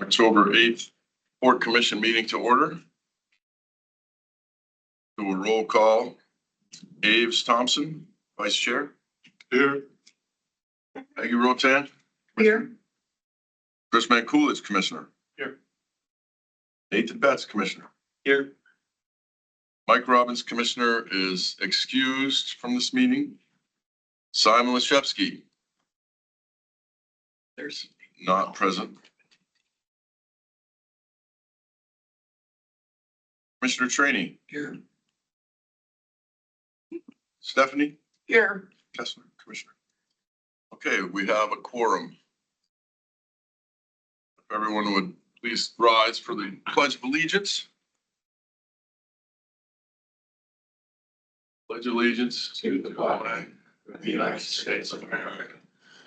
October 8th, Port Commission meeting to order. Do a roll call. Aves Thompson, Vice Chair. Here. Peggy Rotan. Here. Chris Mancoolidge, Commissioner. Here. Nathan Betts, Commissioner. Here. Mike Robbins, Commissioner, is excused from this meeting. Simon Leshevsky. There's Not present. Commissioner Trainee. here. Stephanie Here. Kessler, Commissioner. Okay, we have a quorum. If everyone would please rise for the Pledge of Allegiance. Pledge allegiance To the flag of the United States of America,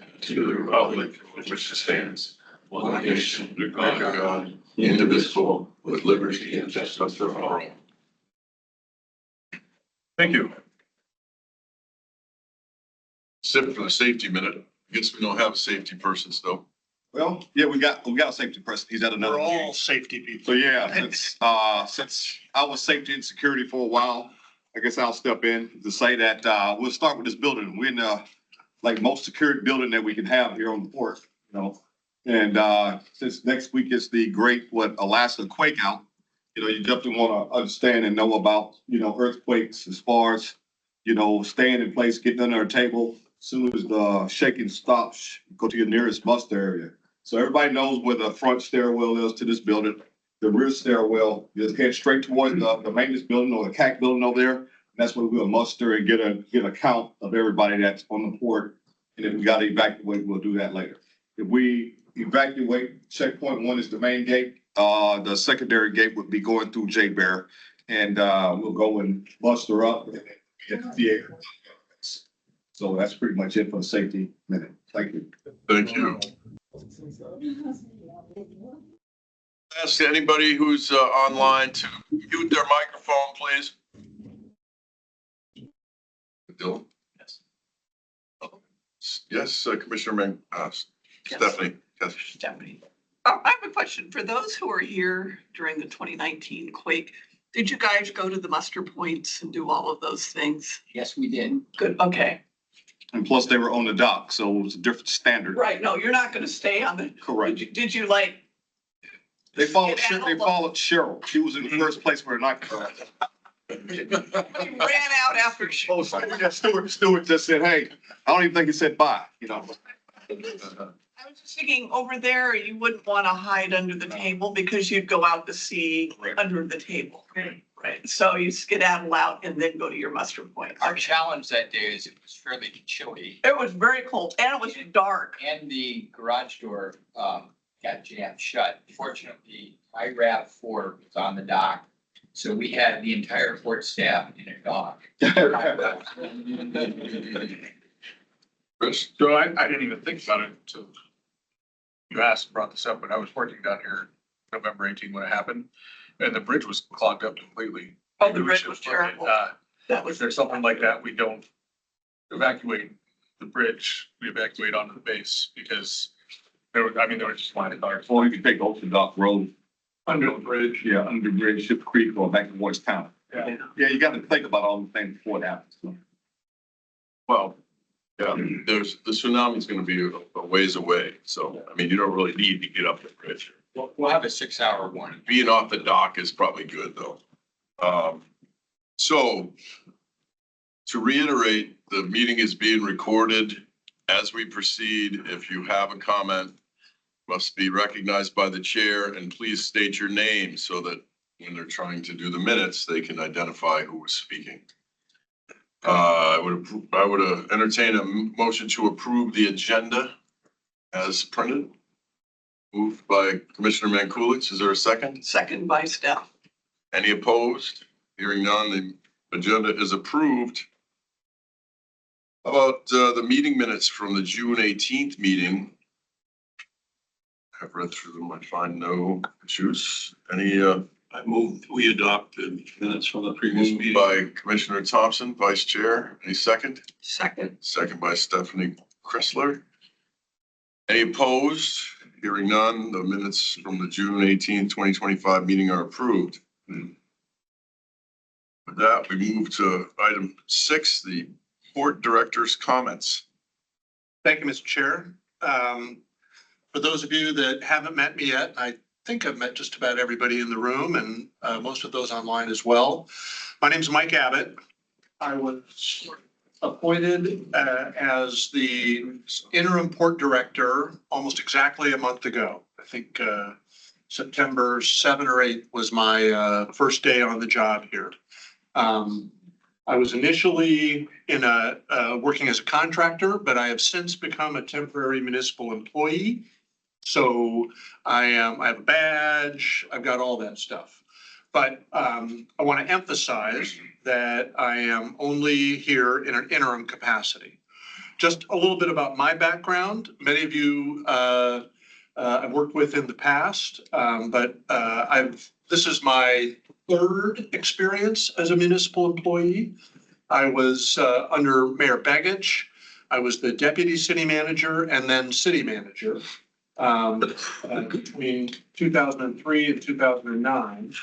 and to the republic for which it stands, one nation, under God, indivisible, with liberty and justice for all. Thank you. Except for the safety minute. I guess we don't have a safety person still. Well, yeah, we got a safety person. He's at another We're all meeting. safety people. So yeah, since I was safety and security for a while, I guess I'll step in to say that we'll start with this building. We're in like most security building that we can have here on the port, you know. And since next week is the great Alaska quake out, you know, you definitely want to understand and know about, you know, earthquakes as far as, you know, staying in place, getting under a table. As soon as the shaking stops, go to your nearest muster area. So everybody knows where the front stairwell is to this building. The rear stairwell, you just head straight towards the maintenance building or the CAC building over there. And that's where we'll muster and get a count of everybody that's on the port. And if we got to evacuate, we'll do that later. If we evacuate, checkpoint 1 is the main gate. The secondary gate would be going through J Bear, and we'll go and muster up and get the theater. So that's pretty much it for the safety minute. Thank you. Thank you. Ask anybody who's online to mute their microphone, please. Dylan? Yes, Commissioner Stephanie. Yes. Stephanie. I have a question. For those who were here during the 2019 quake, did you guys go to the muster points and do all of those things? Yes, we did. Good, okay. And plus they were on the dock, so it was a different standard. Right, no, you're not gonna stay on the, Correct. did you like? They followed skedaddle Cheryl. She was in the first place for the night. You ran out after. Oh, sorry. Yeah, Stewart just said, hey, I don't even think he said bye, you know. I was just thinking over there, you wouldn't want to hide under the table because you'd go out to sea Correct. under the table. Right, so you skedaddle out and then go to your muster point. Our challenge that day is it was fairly chilly It was very cold and it was dark. and the garage door got jammed shut. Fortunately, my RAV4 was on the dock, so we had the entire port staff in a dock. Chris? So I didn't even think about it until you brought this up when I was working down here November 18 when it happened. And the bridge was clogged up completely. Oh, the Maybe we bridge should was look at, terrible. If That was, there's something like that, we don't evacuate the bridge, we evacuate onto the base because there were just line of cars. Or you can take Ocean Dock Road. Under the bridge. Yeah, under the bridge, Ship Creek, or back towards town. Yeah. Yeah, you gotta think about all the things before it happens. Well, yeah, the tsunami's gonna be a ways away. So, I mean, you don't really need to get up the bridge. We'll have a 6-hour one. Being off the dock is probably good though. So to reiterate, the meeting is being recorded. As we proceed, if you have a comment, must be recognized by the chair, and please state your name so that when they're trying to do the minutes, they can identify who was speaking. I would entertain a motion to approve the agenda as printed. Moved by Commissioner Mancoolidge. Is there a second? second by Steph. Any opposed? Hearing none, the agenda is approved. How about the meeting minutes from the June 18th meeting? I've read through them. I find no issues. Any, I move we adopt the minutes from the previous moved meeting. by Commissioner Thompson, Vice Chair. Any second? Second. Second by Stephanie Kressler. Any opposed? Hearing none, the minutes from the June 18th, 2025 meeting are approved. With that, we move to item 6, the Port Director's comments. Thank you, Mr. Chair. For those of you that haven't met me yet, I think I've met just about everybody in the room and most of those online as well. My name is Mike Abbott. I was appointed as the interim port director almost exactly a month ago. I think September 7 or 8 was my first day on the job here. I was initially working as a contractor, but I have since become a temporary municipal employee. So I have a badge, I've got all that stuff. But I want to emphasize that I am only here in an interim capacity. Just a little bit about my background. Many of you I've worked with in the past, but this is my third experience as a municipal employee. I was under Mayor Begich. I was the deputy city manager and then city manager between 2003 and 2009.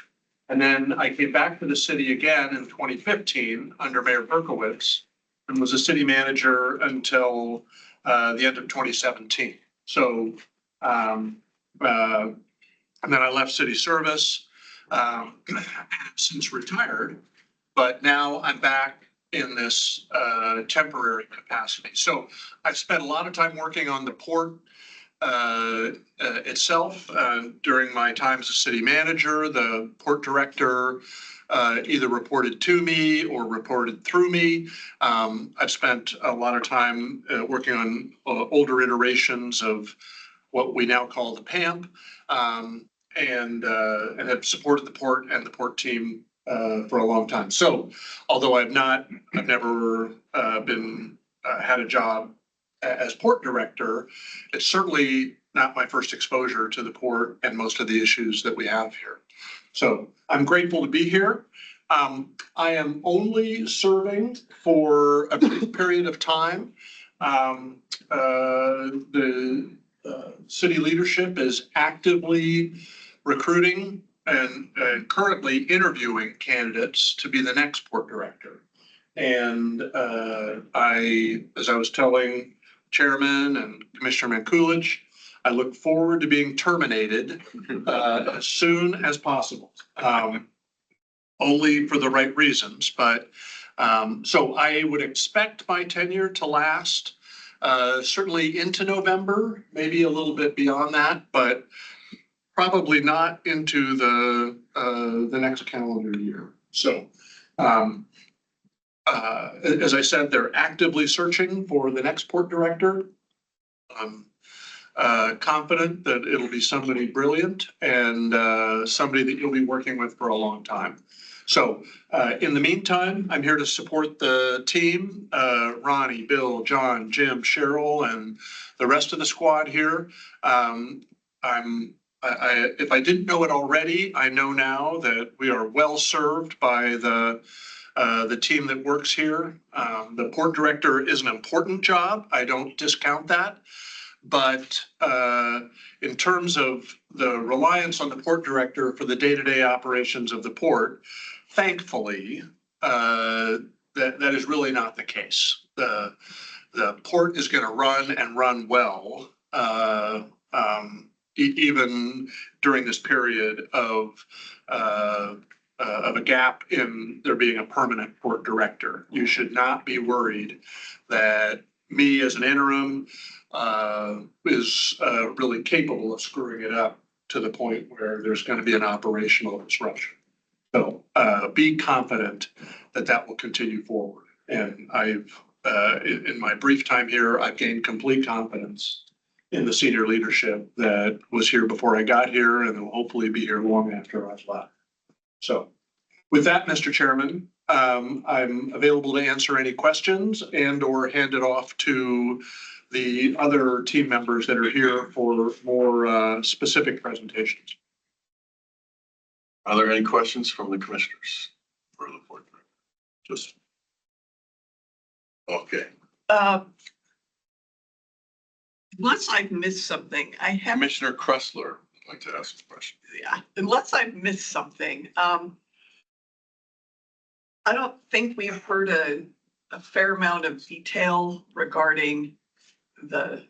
And then I came back to the city again in 2015 under Mayor Berkowitz and was a city manager until the end of 2017. So, and then I left city service, since retired, but now I'm back in this temporary capacity. So I've spent a lot of time working on the port itself during my time as a city manager. The port director either reported to me or reported through me. I've spent a lot of time working on older iterations of what we now call the PAMP, and have supported the port and the port team for a long time. So although I've never had a job as port director, it's certainly not my first exposure to the port and most of the issues that we have here. So I'm grateful to be here. I am only serving for a brief period of time. The city leadership is actively recruiting and currently interviewing candidates to be the next port director. And as I was telling Chairman and Commissioner Mankulich, I look forward to being terminated as soon as possible, only for the right reasons. But so I would expect my tenure to last certainly into November, maybe a little bit beyond that, but probably not into the next calendar year. So as I said, they're actively searching for the next port director. I'm confident that it'll be somebody brilliant and somebody that you'll be working with for a long time. So in the meantime, I'm here to support the team, Ronnie, Bill, John, Jim, Cheryl, and the rest of the squad here. If I didn't know it already, I know now that we are well served by the team that works here. The port director is an important job. I don't discount that. But in terms of the reliance on the port director for the day-to-day operations of the port, thankfully, that is really not the case. The port is going to run and run well, even during this period of a gap in there being a permanent port director. You should not be worried that me as an interim is really capable of screwing it up to the point where there's going to be an operational disruption. So be confident that that will continue forward. And in my brief time here, I've gained complete confidence in the senior leadership that was here before I got here and will hopefully be here long after I've left. So with that, Mr. Chairman, I'm available to answer any questions and or hand it off to the other team members that are here for more specific presentations. Are there any questions from the commissioners for the port director? Just okay. unless I've missed something, I have, Commissioner Kressler would like to ask a question. yeah, unless I've missed something, I don't think we've heard a fair amount of detail regarding the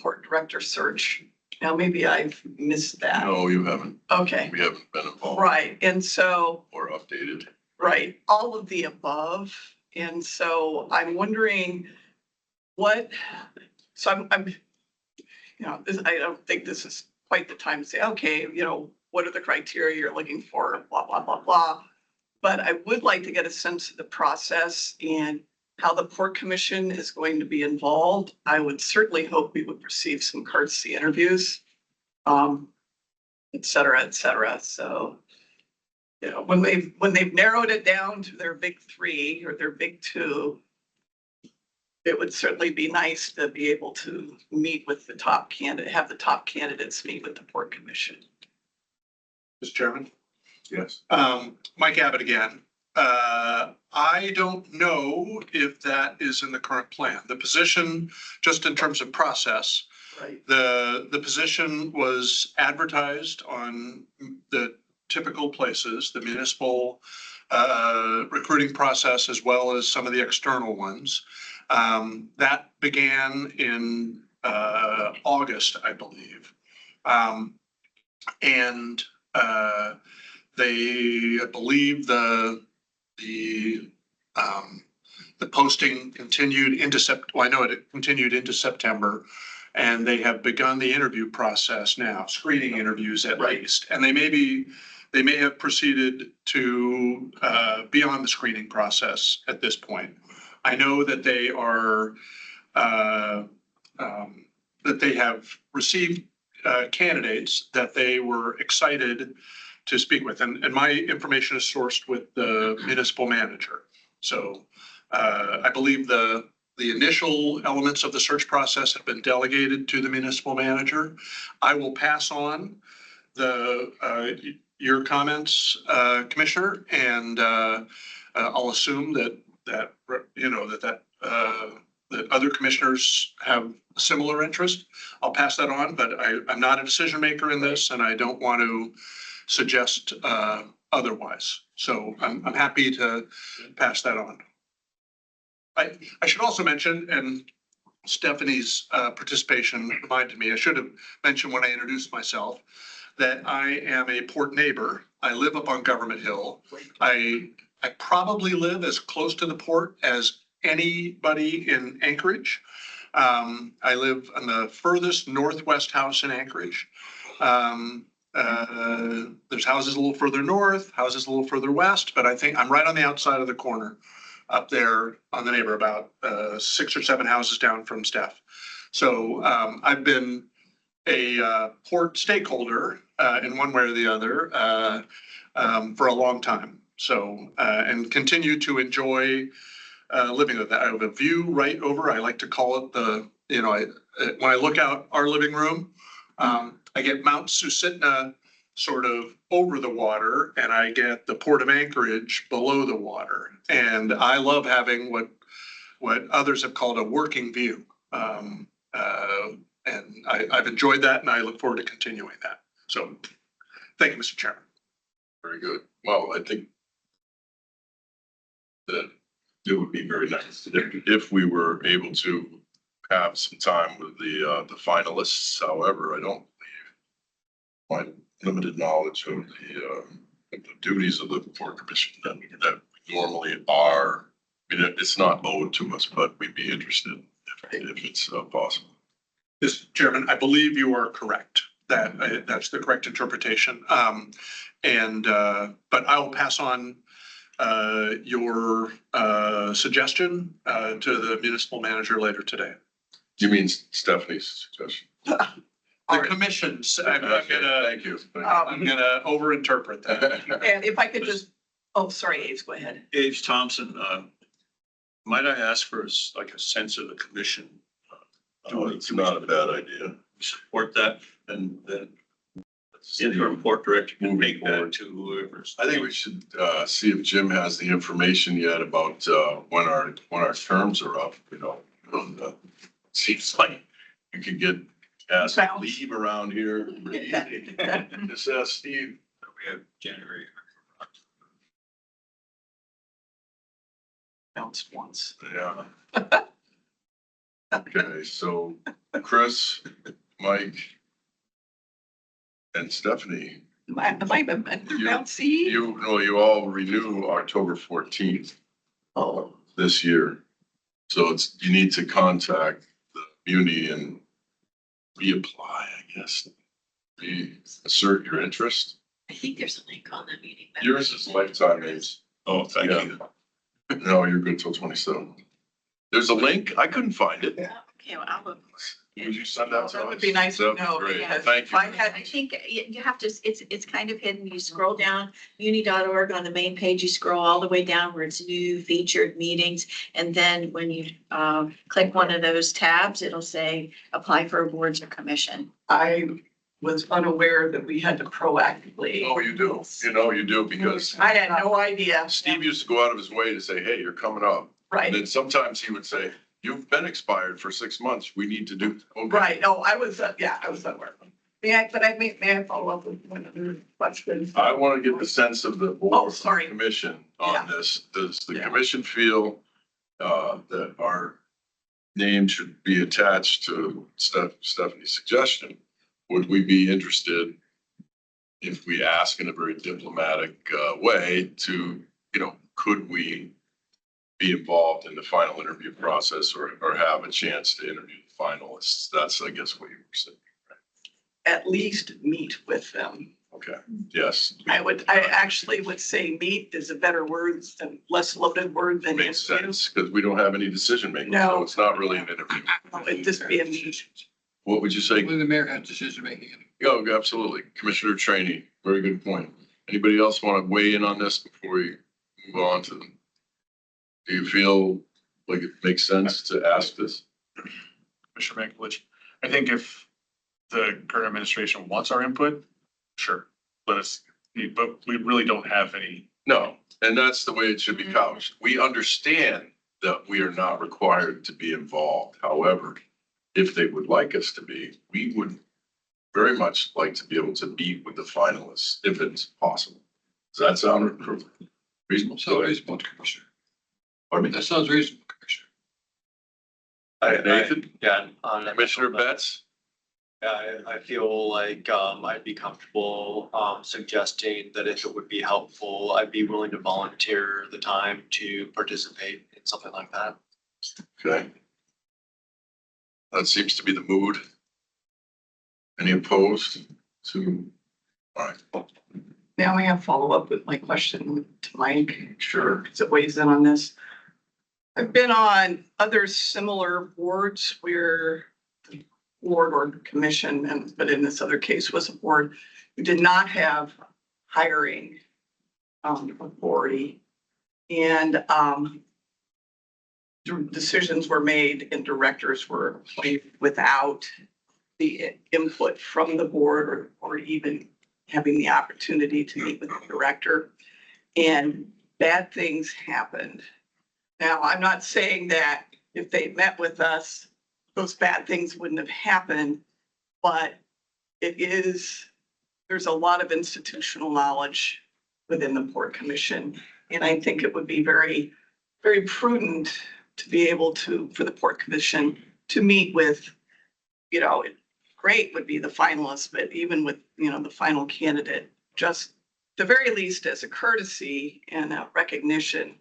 port director search. Now, maybe I've missed that. No, you haven't. Okay, We haven't been involved right, and so, or updated. right, all of the above. And so I'm wondering what, so I'm, you know, this, I don't think this is quite the time to say, okay, you know, what are the criteria you're looking for, blah, blah, blah, blah. But I would like to get a sense of the process and how the Port Commission is going to be involved. I would certainly hope we would receive some courtesy interviews, et cetera, et cetera. So, you know, when they've narrowed it down to their big three or their big two, it would certainly be nice to be able to meet with the top candidate, have the top candidates meet with the Port Commission. Mr. Chairman. Yes. Mike Abbott again. I don't know if that is in the current plan. The position, just in terms of process, Right. the position was advertised on the typical places, the municipal recruiting process, as well as some of the external ones. That began in August, I believe. And I believe the posting continued into well, I know it continued into September, and they have begun the interview process now, screening interviews at Right. least. And they may have proceeded to beyond the screening process at this point. I know that they are that they have received candidates that they were excited to speak with, and my information is sourced with the municipal manager. So I believe the initial elements of the search process have been delegated to the municipal manager. I will pass on your comments, Commissioner, and I'll assume that you know that other commissioners have a similar interest. I'll pass that on, but I'm not a decision maker in this, and I don't want to suggest otherwise. So I'm happy to pass that on. I should also mention, and Stephanie's participation reminded me, I should have mentioned when I introduced myself, that I am a port neighbor. I live up on Government Hill. I probably live as close to the port as anybody in Anchorage. I live in the furthest northwest house in Anchorage. There's houses a little further north, houses a little further west, but I think I'm right on the outside of the corner up there on the neighbor, about 6 or 7 houses down from Steph. So I've been a port stakeholder in one way or the other for a long time. So and continue to enjoy living with that. I have a view right over, I like to call it when I look out our living room, I get Mount Susitna sort of over the water, and I get the Port of Anchorage below the water. And I love having what others have called a working view. And I've enjoyed that, and I look forward to continuing that. So thank you, Mr. Chairman. Very good. Well, I think that it would be very nice if we were able to have some time with the finalists. However, I don't believe my limited knowledge of the duties of the Port Commission that normally are. I mean, it's not owed to us, but we'd be interested if it's possible. Mr. Chairman, I believe you are correct. That's the correct interpretation. But I'll pass on your suggestion to the municipal manager later today. You mean Stephanie's suggestion? The commission's, I'm Thank you. gonna overinterpret that. And if I could just, oh, sorry, Aves, go ahead. Aves Thompson, might I ask for like a sense of the commission? It's not a bad idea. Support that, and then interim port director can make that to whoever. I think we should see if Jim has the information yet about when our terms are up, you know. Seems like You could get, ask to Bounce. leave around here. pretty easy. Just ask Steve. We have generator. Bounced once. Yeah. Okay, so Chris, Mike, and Stephanie, Have I been through You- bouncy? you all renew October 14th Oh, this year. So you need to contact the muni and reapply, I guess. Assert your interest. I think there's a link on the meeting. Yours is lifetime aids. Oh, thank Yeah. you. No, you're good till 27. There's a link? I couldn't find it. Okay, well, I'll look. Would you send that to us? that would be nice to That'd be know. Great, because thank if you. I had, I think you have to, it's kind of hidden. You scroll down uni.org on the main page, you scroll all the way down where it's new featured meetings. And then when you click one of those tabs, it'll say apply for a boards or commission. I was unaware that we had to proactively. Oh, you do. You do because I had no idea. Steve used to go out of his way to say, hey, you're coming up. And Right, then sometimes he would say, you've been expired for 6 months. We need to do. Okay. right. No, I was unaware. May I follow up with one other question? I want to get the sense of the Oh, board sorry. commission Yeah. on this. Does the Yeah. commission feel that our name should be attached to Stephanie's suggestion? Would we be interested if we ask in a very diplomatic way to, could we be involved in the final interview process or have a chance to interview the finalists? That's, I guess, what you were saying. At least meet with them. Okay, yes. I actually would say meet is a better word and less loaded word than Makes interview. sense, because we don't have any decision making, so No. it's not really an interview. It'd just be a meet. What would you say? The mayor has decision making. Oh, absolutely. Commissioner Trainee, very good point. Anybody else want to weigh in on this before we move on to them? Do you feel like it makes sense to ask this? Commissioner Mankiewicz, I think if the current administration wants our input, sure, let us, but we really don't have any. No, and that's the way it should be couched. We understand that we are not required to be involved. However, if they would like us to be, we would very much like to be able to meet with the finalists if it's possible. Does that sound reasonable? Sounds reasonable, Commissioner. Pardon me? That sounds reasonable, Commissioner. Nathan? Yeah. Commissioner Betts? I feel like I'd be comfortable suggesting that if it would be helpful, I'd be willing to volunteer the time to participate in something like that. Okay. That seems to be the mood. Any opposed to? All right, Now I have follow up with my question to Mike. sure. Because it weighs in on this. I've been on other similar boards where the board or commission, but in this other case was a board who did not have hiring authority. And decisions were made and directors were appointed without the input from the board or even having the opportunity to meet with the director. And bad things happened. Now, I'm not saying that if they met with us, those bad things wouldn't have happened, but there's a lot of institutional knowledge within the Port Commission. And I think it would be very, very prudent to be able to, for the Port Commission to meet with, great would be the finalists, but even with, the final candidate, just the very least as a courtesy and a recognition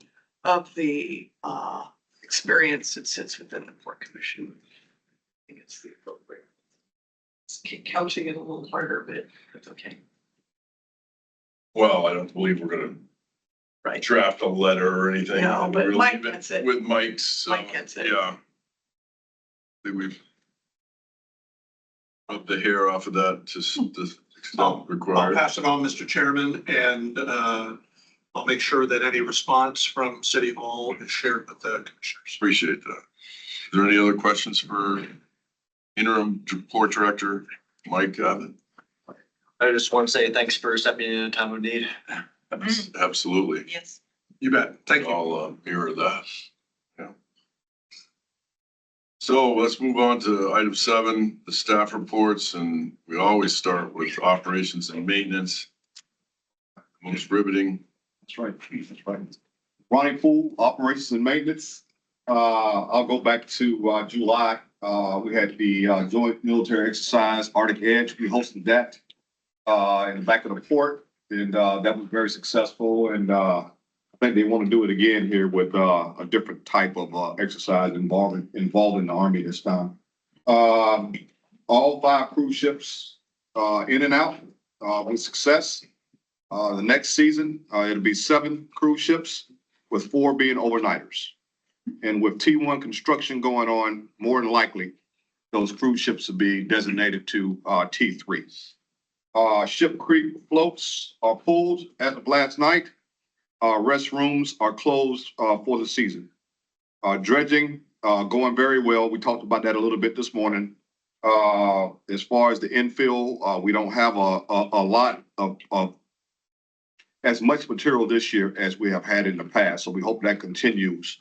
of the experience that sits within the Port Commission. I think it's the appropriate. Couching it a little harder, but it's okay. Well, I don't believe we're gonna Right. draft a letter or anything. No, but We'll Mike leave it gets it. With Mike's. Mike gets it. Yeah. I think we've rubbed the hair off of that to the extent I'll required. pass it on, Mr. Chairman, and I'll make sure that any response from City Hall is shared with the commissioners. Appreciate that. Is there any other questions for interim port director Mike Abbott? I just want to say thanks for stepping in a time of need. Absolutely. Yes. You bet. Thank you. I'll mirror that. So let's move on to item 7, the staff reports, and we always start with operations and maintenance. Most riveting. That's right. That's right. Ronnie Poole, operations and maintenance. I'll go back to July. We had the joint military exercise, Arctic Edge. We hosted that in the back of the port, and that was very successful. And I think they want to do it again here with a different type of exercise involving the Army this time. All 5 cruise ships in and out with success. The next season, it'll be 7 cruise ships, with 4 being overnighters. And with T1 construction going on, more than likely, those cruise ships will be designated to T3. Ship Creek floats are pulled as of last night. Restrooms are closed for the season. Dredging going very well. We talked about that a little bit this morning. As far as the infill, we don't have a lot of as much material this year as we have had in the past. So we hope that continues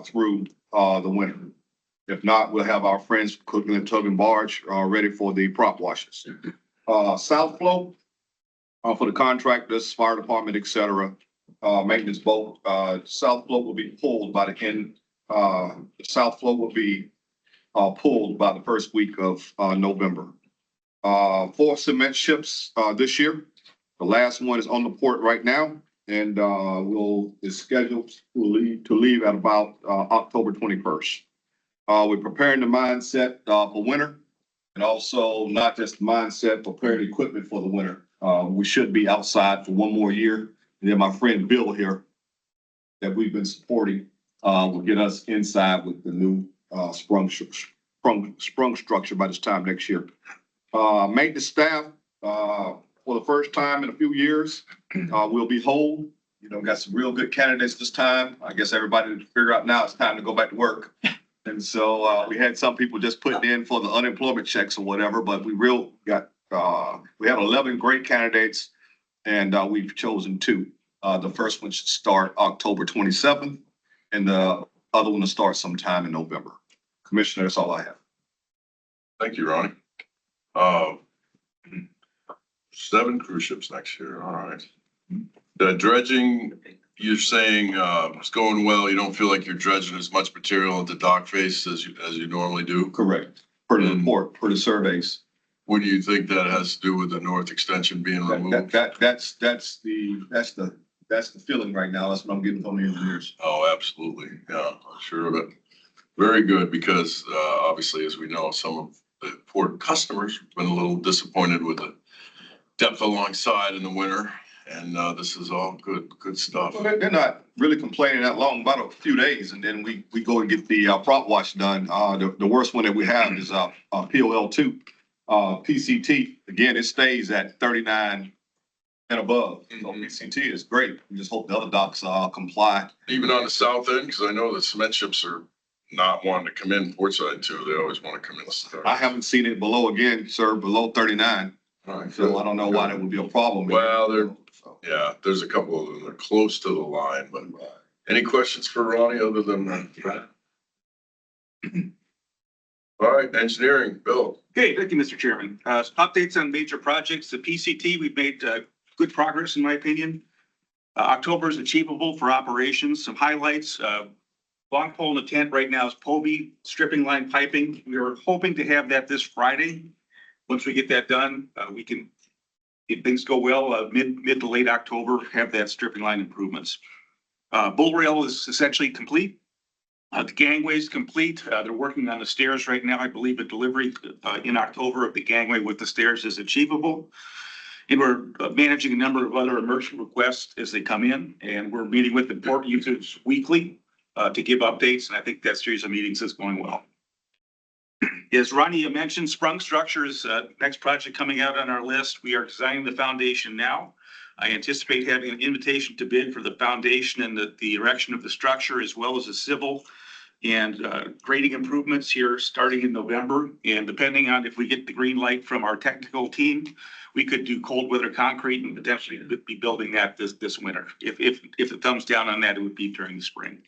through the winter. If not, we'll have our friends cooking and tugging barge ready for the prop washes. South Flow for the contractors, fire department, et cetera, maintenance boat. South Flow will be pulled by the end. The South Flow will be pulled by the first week of November. 4 cement ships this year. The last one is on the port right now, and is scheduled to leave at about October 21st. We're preparing the mindset for winter, and also not just the mindset, preparing equipment for the winter. We should be outside for 1 more year. And then my friend Bill here, that we've been supporting, will get us inside with the new sprung structure by this time next year. Maintenance staff, for the first time in a few years, we'll be whole. You know, got some real good candidates this time. I guess everybody to figure out now it's time to go back to work. And so we had some people just putting in for the unemployment checks or whatever, but we have 11 great candidates, and we've chosen 2. The first one should start October 27th, and the other one will start sometime in November. Commissioner, that's all I have. Thank you, Ronnie. 7 cruise ships next year. All right. The dredging, you're saying it's going well. You don't feel like you're dredging as much material at the dock face as you normally do? Correct. Per the report, per the surveys. What do you think that has to do with the north extension being removed? That's the feeling right now. That's what I'm getting from the engineers. Oh, absolutely. Yeah, I'm sure of it. Very good, because obviously, as we know, some of the port customers have been a little disappointed with the depth alongside in the winter. And this is all good stuff. Well, they're not really complaining that long, about a few days, and then we go and get the prop wash done. The worst one that we have is POL2, PCT. Again, it stays at 39 and above. So PCT is great. We just hope the other docks comply. Even on the south end, because I know the cement ships are not wanting to come in portside too. They always want to come in. I haven't seen it below, again, sir, below 39. All right, so I don't know why that would be a problem. Well, yeah, there's a couple of them that are close to the line, but any questions for Ronnie other than that? All right, engineering, Bill. Okay, thank you, Mr. Chairman. Updates on major projects. The PCT, we've made good progress, in my opinion. October is achievable for operations. Some highlights. Long pole in the tent right now is POBI stripping line piping. We are hoping to have that this Friday. Once we get that done, we can, if things go well, mid to late October, have that stripping line improvements. Bull rail is essentially complete. The gangway is complete. They're working on the stairs right now. I believe a delivery in October of the gangway with the stairs is achievable. And we're managing a number of other emergency requests as they come in, and we're meeting with the port users weekly to give updates. And I think that series of meetings is going well. As Ronnie mentioned, sprung structure is next project coming out on our list. We are designing the foundation now. I anticipate having an invitation to bid for the foundation and the erection of the structure, as well as the civil and grading improvements here starting in November. And depending on if we get the green light from our technical team, we could do cold weather concrete and potentially be building that this winter. If the thumbs down on that, it would be during the spring.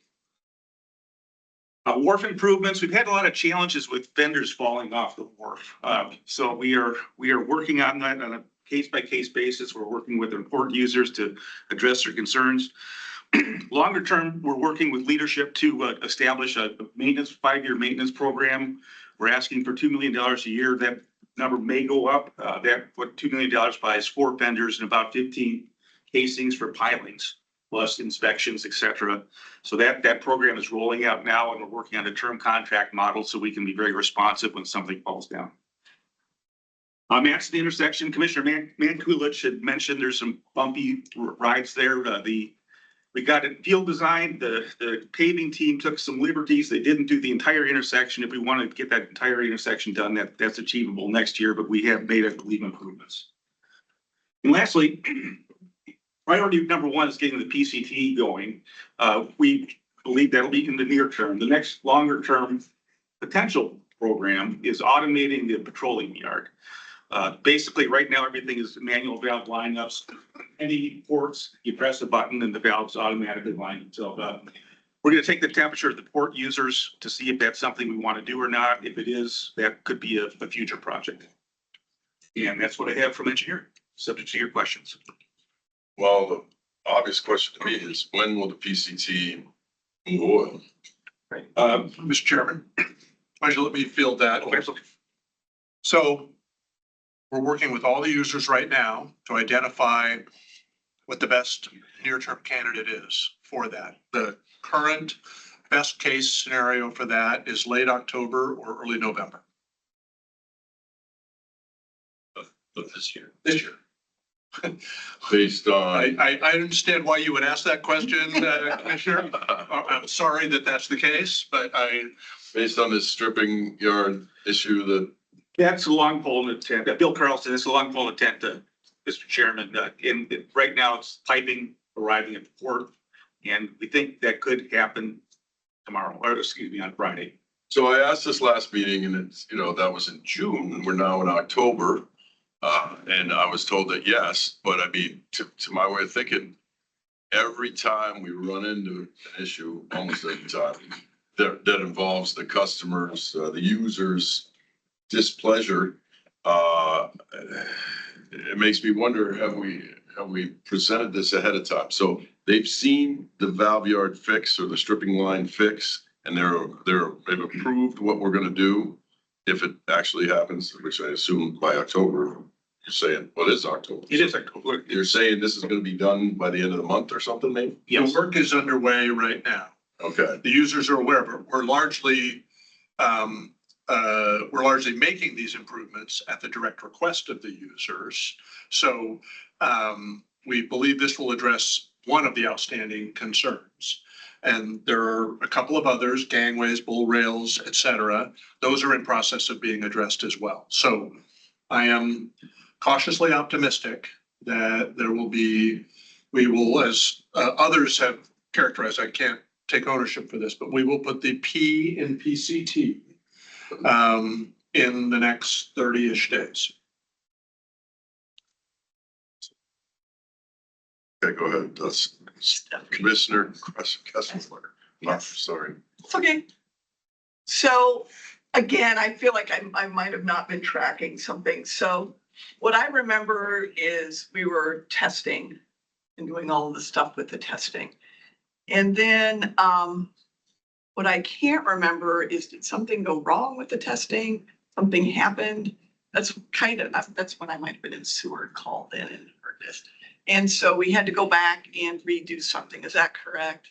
Wharf improvements, we've had a lot of challenges with vendors falling off the wharf. So we are working on that on a case-by-case basis. We're working with important users to address their concerns. Longer term, we're working with leadership to establish a maintenance, 5-year maintenance program. We're asking for $2 million a year. That number may go up. That what $2 million buys 4 vendors and about 15 casings for pilings, plus inspections, et cetera. So that program is rolling out now, and we're working on a term contract model so we can be very responsive when something falls down. Manson intersection, Commissioner Mankulich had mentioned there's some bumpy rides there. We got a field design. The paving team took some liberties. They didn't do the entire intersection. If we want to get that entire intersection done, that's achievable next year, but we have made, I believe, improvements. And lastly, priority number 1 is getting the PCT going. We believe that'll be in the near term. The next longer term potential program is automating the petroleum yard. Basically, right now, everything is manual valve lineups. Any ports, you press a button and the valves automatically line themselves up. We're going to take the temperature of the port users to see if that's something we want to do or not. If it is, that could be a future project. And that's what I have from engineering, subject to your questions. Well, the obvious question to me is, when will the PCT move oil? Mr. Chairman, why don't you let me field that? Absolutely. So we're working with all the users right now to identify what the best near-term candidate is for that. The current best case scenario for that is late October or early November. Of this year. This year. Based on, I understand why you would ask that question, Commissioner. I'm sorry that that's the case, but based on this stripping yard issue that, That's a long pole in the tent. Bill Carlson, it's a long pole in the tent, Mr. Chairman. Right now, it's piping arriving at the port, and we think that could happen tomorrow, or excuse me, on Friday. so I asked this last meeting, and it's, that was in June, and we're now in October. And I was told that yes, but I mean, to my way of thinking, every time we run into an issue, almost every time, that involves the customers, the users' displeasure, it makes me wonder, have we presented this ahead of time? So they've seen the valve yard fix or the stripping line fix, and they've approved what we're gonna do if it actually happens, which I assume by October. You're saying, what is October? It is October. You're saying this is gonna be done by the end of the month or something, maybe? the work is underway right now. Okay, The users are aware of it. We're largely making these improvements at the direct request of the users. So we believe this will address one of the outstanding concerns. And there are a couple of others, gangways, bull rails, et cetera. Those are in process of being addressed as well. So I am cautiously optimistic that we will, as others have characterized, I can't take ownership for this, but we will put the P in PCT in the next 30-ish days. okay, go ahead. That's Commissioner Kessler. Yes. Sorry. It's okay. So again, I feel like I might have not been tracking something. So what I remember is we were testing and doing all of the stuff with the testing. And then what I can't remember is, did something go wrong with the testing? Something happened? That's when I might have been in Seward, called in and heard this. And so we had to go back and redo something. Is that correct?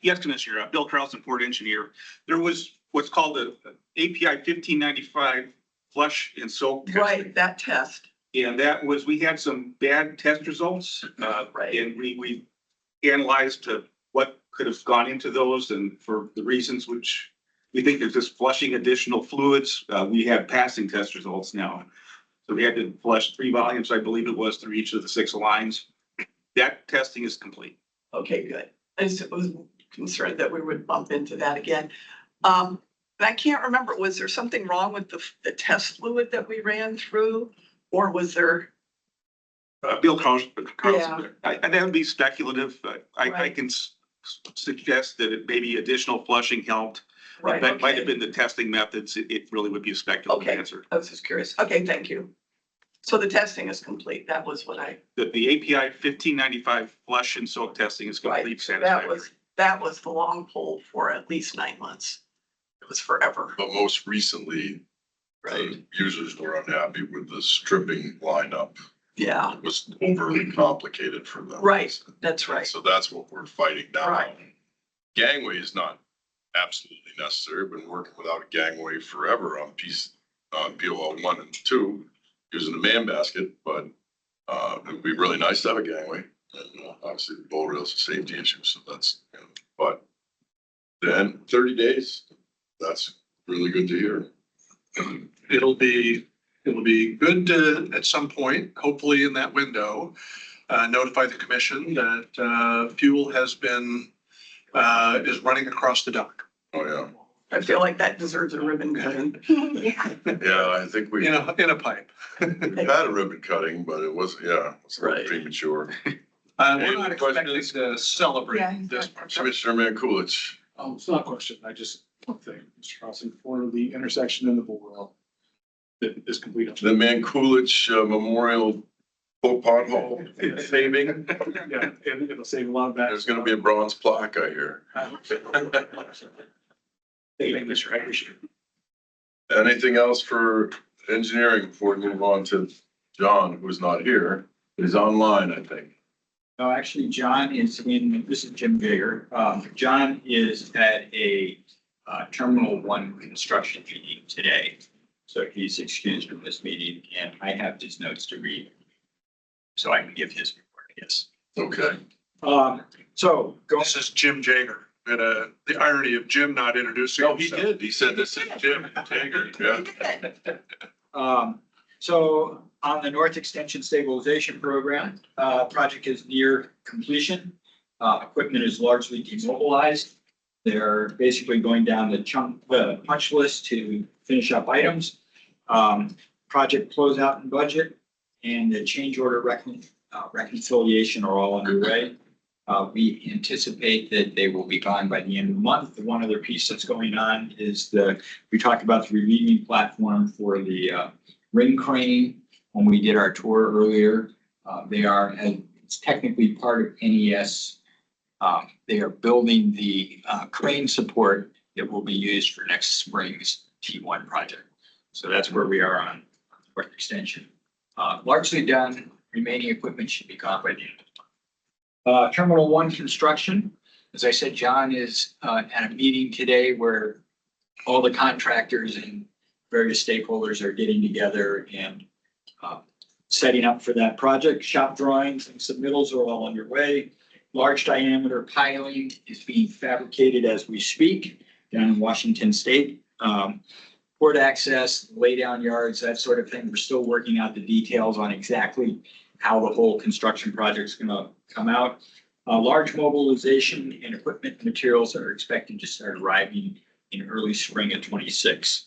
Yes, Commissioner, Bill Carlson, Port Engineer. There was what's called the API 1595 flush and soak test. Right, that test. And we had some bad test results. Right. And we analyzed what could have gone into those, and for the reasons which we think is just flushing additional fluids, we have passing test results now. So we had to flush 3 volumes, I believe it was, through each of the 6 lines. That testing is complete. Okay, good. I just was concerned that we would bump into that again. And I can't remember, was there something wrong with the test fluid that we ran through? Or was there? Bill Carlson, Yeah. that would be speculative. I Right. can suggest that it maybe additional flushing helped. Right, That might have okay. been the testing methods. It really would be a speculative Okay. answer. I was just curious. Okay, thank you. So the testing is complete. That was what I, The API 1595 flush and soak testing is right, complete so satisfactory. that was the long pull for at least 9 months. It was forever, But most recently, right? the users were unhappy with the stripping lineup. Yeah, It was overly complicated for them. right, that's right. So that's what we're fighting now. Right. Gangway is not absolutely necessary. Been working without a gangway forever on POL 1 and 2, using a man basket, but it'd be really nice to have a gangway. And obviously the bowl rail's a safety issue, so that's, but then 30 days, that's really good to hear. It'll be good to, at some point, hopefully in that window, notify the commission that fuel has been, is running across the dock. Oh, yeah. I feel like that deserves a ribbon cutting. Yeah, I think we In had a pipe. a ribbon cutting, but it was, yeah, it's a little Right. premature. We're Any not expecting questions? to celebrate Yeah, this part. Commissioner Mankulich. It's not a question, I just, one thing, Mr. Carlson, for the intersection in the Bull that is complete. The Mankulich Memorial pothole saving. Yeah, and it'll save a lot of that. There's gonna be a bronze plaque, I hear. Thank you, Mr. Irish. Anything else for engineering before we move on to John, who's not here? He's online, I think. No, actually, John is in, this is Jim Gager. John is at a Terminal 1 construction meeting today. So he's excused from this meeting and I have his notes to read. So I can give his report, yes. Okay. So going, This is Jim Jager, and the irony of Jim not introducing No, he himself. did. He said this is Jim Tager. Yeah. so on the North Extension Stabilization Program, project is near completion. Equipment is largely demobilized. They're basically going down the punch list to finish up items. Project closeout and budget and the change order reconciliation are all underway. We anticipate that they will be gone by the end of the month. The one other piece that's going on is we talked about the relieving platform for the ring crane when we did our tour earlier. It's technically part of NES. They are building the crane support that will be used for next spring's T1 project. So that's where we are on North Extension. Largely done. Remaining equipment should be gone by the end of the month. Terminal 1 construction. As I said, John is at a meeting today where all the contractors and various stakeholders are getting together and setting up for that project. Shop drawings and submittals are all underway. Large diameter piling is being fabricated as we speak down in Washington State. Port access, lay down yards, that sort of thing. We're still working out the details on exactly how the whole construction project is going to come out. Large mobilization and equipment and materials are expected to start arriving in early spring of 26.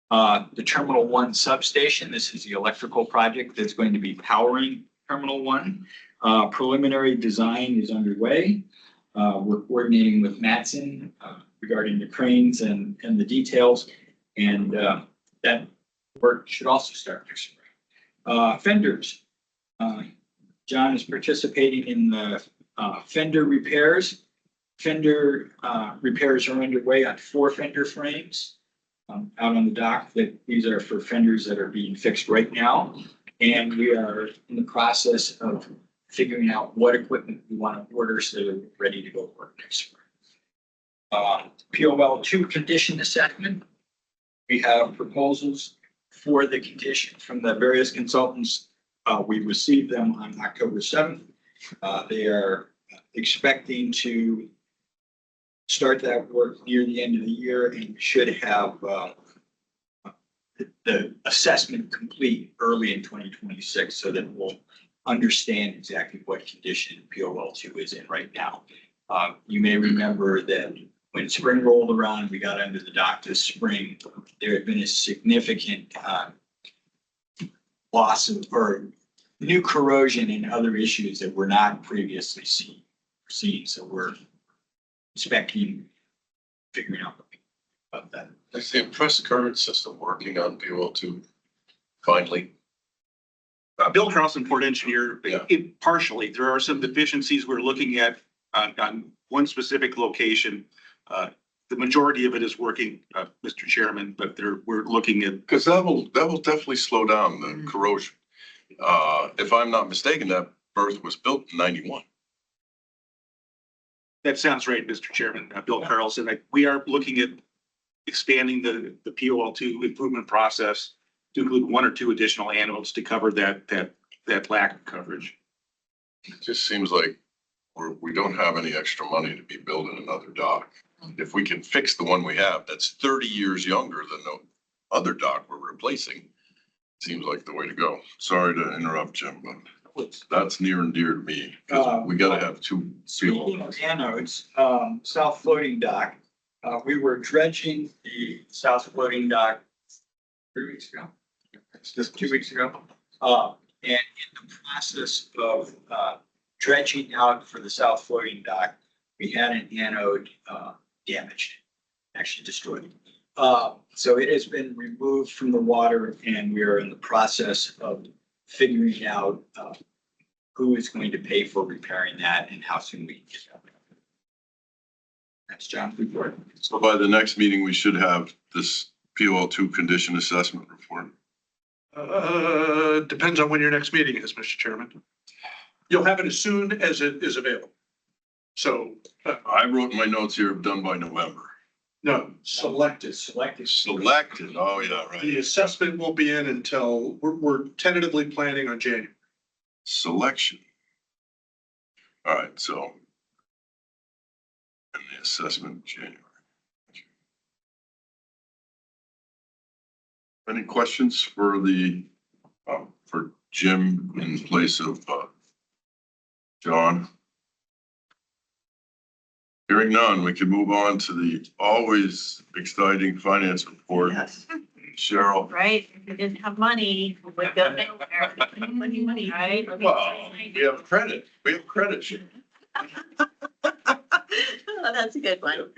The Terminal 1 substation, this is the electrical project that's going to be powering Terminal 1. Preliminary design is underway. We're coordinating with Matson regarding the cranes and the details. And that work should also start next spring. Fenders. John is participating in the fender repairs. Fender repairs are underway on 4 fender frames out on the dock. These are for fenders that are being fixed right now. And we are in the process of figuring out what equipment we want to order so they're ready to go work next spring. POL 2 condition assessment. We have proposals for the condition from the various consultants. We received them on October 7th. They are expecting to start that work near the end of the year and should have the assessment complete early in 2026 so that we'll understand exactly what condition POL 2 is in right now. You may remember that when spring rolled around, we got under the dock this spring. There had been a significant loss of or new corrosion and other issues that were not previously seen. So we're inspecting, figuring out about that. Is the impressed current system working on POL2 finally? Bill Carlson, Port Engineer, Yeah. partially, there are some deficiencies we're looking at on one specific location. The majority of it is working, Mr. Chairman, but we're looking at, Because that will definitely slow down the corrosion. If I'm not mistaken, that berth was built in 91. that sounds right, Mr. Chairman, Bill Carlson. We are looking at expanding the POL2 improvement process to include 1 or 2 additional anodes to cover that lack of coverage. It just seems like we don't have any extra money to be building another dock. If we can fix the one we have, that's 30 years younger than the other dock we're replacing. Seems like the way to go. Sorry to interrupt, Jim, but that's near and dear to me. 'Cause we gotta have 2 Speaking people. of anodes, south floating dock, we were dredging the south floating dock 3 weeks ago, just 2 weeks ago. And in the process of dredging out for the south floating dock, we had an anode damaged, actually destroyed. So it has been removed from the water and we are in the process of figuring out who is going to pay for repairing that and how soon we can get that. That's John's report. So by the next meeting, we should have this POL2 condition assessment report. Depends on when your next meeting is, Mr. Chairman. You'll have it as soon as it is available. So, I wrote in my notes here, done by November. no, selected. Selected. Selected, oh yeah, The right. assessment won't be in until, we're tentatively planning on January. Selection. All right, so. And the assessment, January. Any questions for for Jim in place of, John? Hearing none, we can move on to the always exciting finance report. Yes. Cheryl. Right? If we didn't have money, we'd go nowhere. Money, right? Well, we have credit. We have credit. Cheryl. Oh, that's a good one.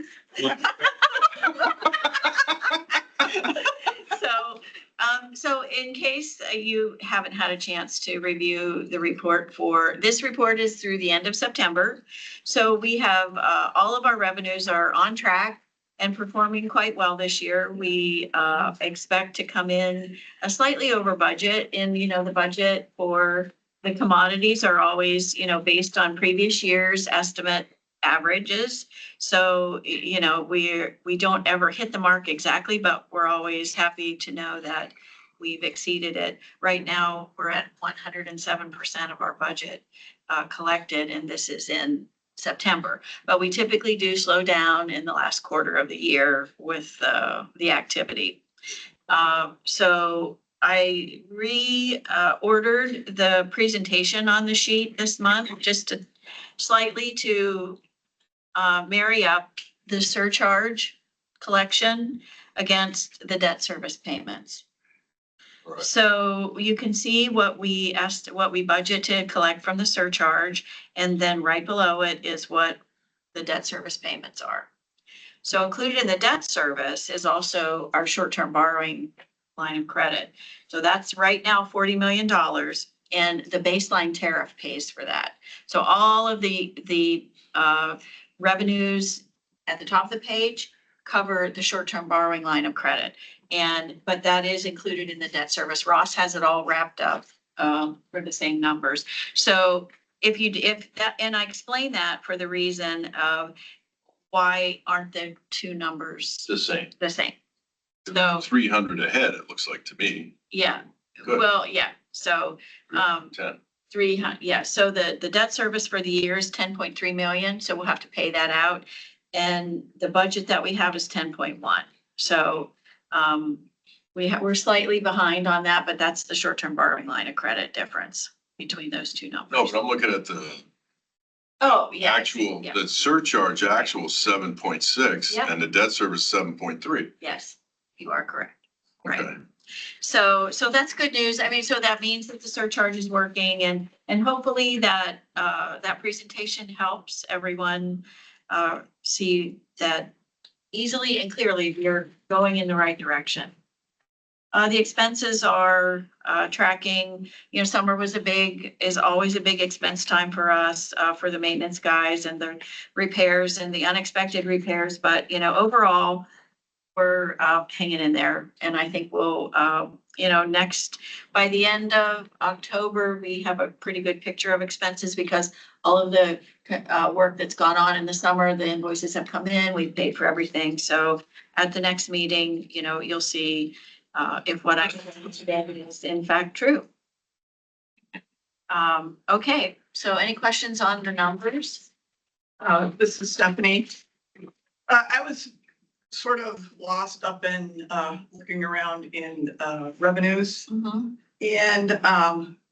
So in case you haven't had a chance to review the report this report is through the end of September. So we have, all of our revenues are on track and performing quite well this year. We, expect to come in slightly over budget and, the budget for the commodities are always, based on previous year's estimate averages. So, we don't ever hit the mark exactly, but we're always happy to know that we've exceeded it. Right now, we're at 107% of our budget collected, and this is in September. But we typically do slow down in the last quarter of the year with the activity. So I ordered the presentation on the sheet this month, just to slightly to marry up the surcharge collection against the debt service payments. Right. So you can see what we budget to collect from the surcharge, and then right below it is what the debt service payments are. So included in the debt service is also our short-term borrowing line of credit. So that's right now $40 million, and the baseline tariff pays for that. So all of the revenues at the top of the page cover the short-term borrowing line of credit. But that is included in the debt service. Ross has it all wrapped up for the same numbers. So and I explain that for the reason of why aren't the two numbers The same. the same? So, 300 ahead, it looks like to me. yeah, Good. well, yeah, so, 10. 300, yeah, so the debt service for the year is 10.3 million, so we'll have to pay that out. And the budget that we have is 10.1. So, we're slightly behind on that, but that's the short-term borrowing line of credit difference between those two No, numbers. but I'm looking at the Oh, yeah. actual, Yeah. the surcharge actual 7.6 Yeah. and the debt service 7.3. Yes, you are correct. Right. Okay. So that's good news. I mean, so that means that the surcharge is working, and hopefully that presentation helps everyone see that easily and clearly, we're going in the right direction. The expenses are, tracking, summer is always a big expense time for us, for the maintenance guys and the repairs and the unexpected repairs. But, overall, we're, hanging in there. And I think we'll, by the end of October, we have a pretty good picture of expenses because all of the, work that's gone on in the summer, the invoices have come in, we've paid for everything. So at the next meeting, you'll see if what I said today is in fact true. Okay, so any questions on the numbers? This is Stephanie. I was sort of lost up in, looking around in, revenues. And,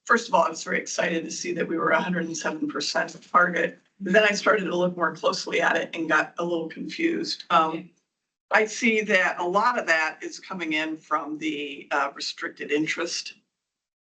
first of all, I was very excited to see that we were 107% of target. Then I started to look more closely at it and got a little confused. I see that a lot of that is coming in from the restricted interest.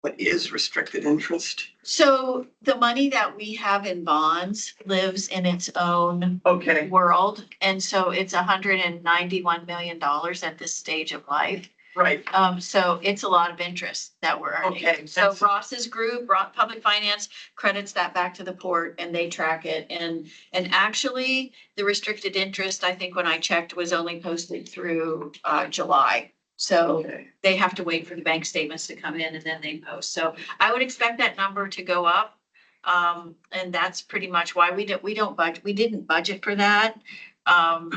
What is restricted interest? So the money that we have in bonds lives in its own Okay, world. And so it's $191 million at this stage of life. right. So it's a lot of interest that we're earning. Okay, So that's- Ross's group, Public Finance, credits that back to the port and they track it. And actually, the restricted interest, I think when I checked, was only posted through July. So Okay. they have to wait for the bank statements to come in and then they post. So I would expect that number to go up. And that's pretty much why we didn't budget for that.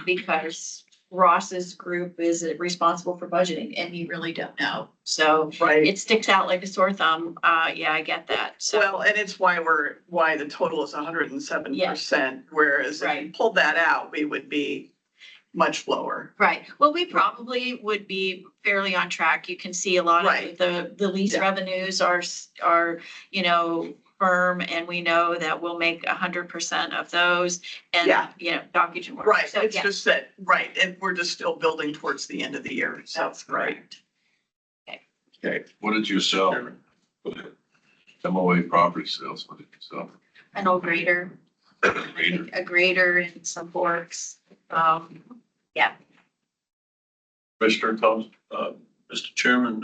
Because Ross's group is responsible for budgeting and you really don't know. So Right. it sticks out like a sore thumb. Yeah, I get that. So, Well, and it's why the total is 107%, whereas if you Right. pulled that out, we would be much lower. right. Well, we probably would be fairly on track. You can see a lot Right. of the lease Yeah. revenues are, firm and we know that we'll make 100% of those and, Yeah. dockage and work. Right, So, it's yeah. just that, right, and we're just still building towards the end of the year, so. That's correct. Okay, what did you sell? MOA property sales, what did you sell? An old grader. Grader. A grader and some forks. Commissioner Thomas, Mr. Chairman,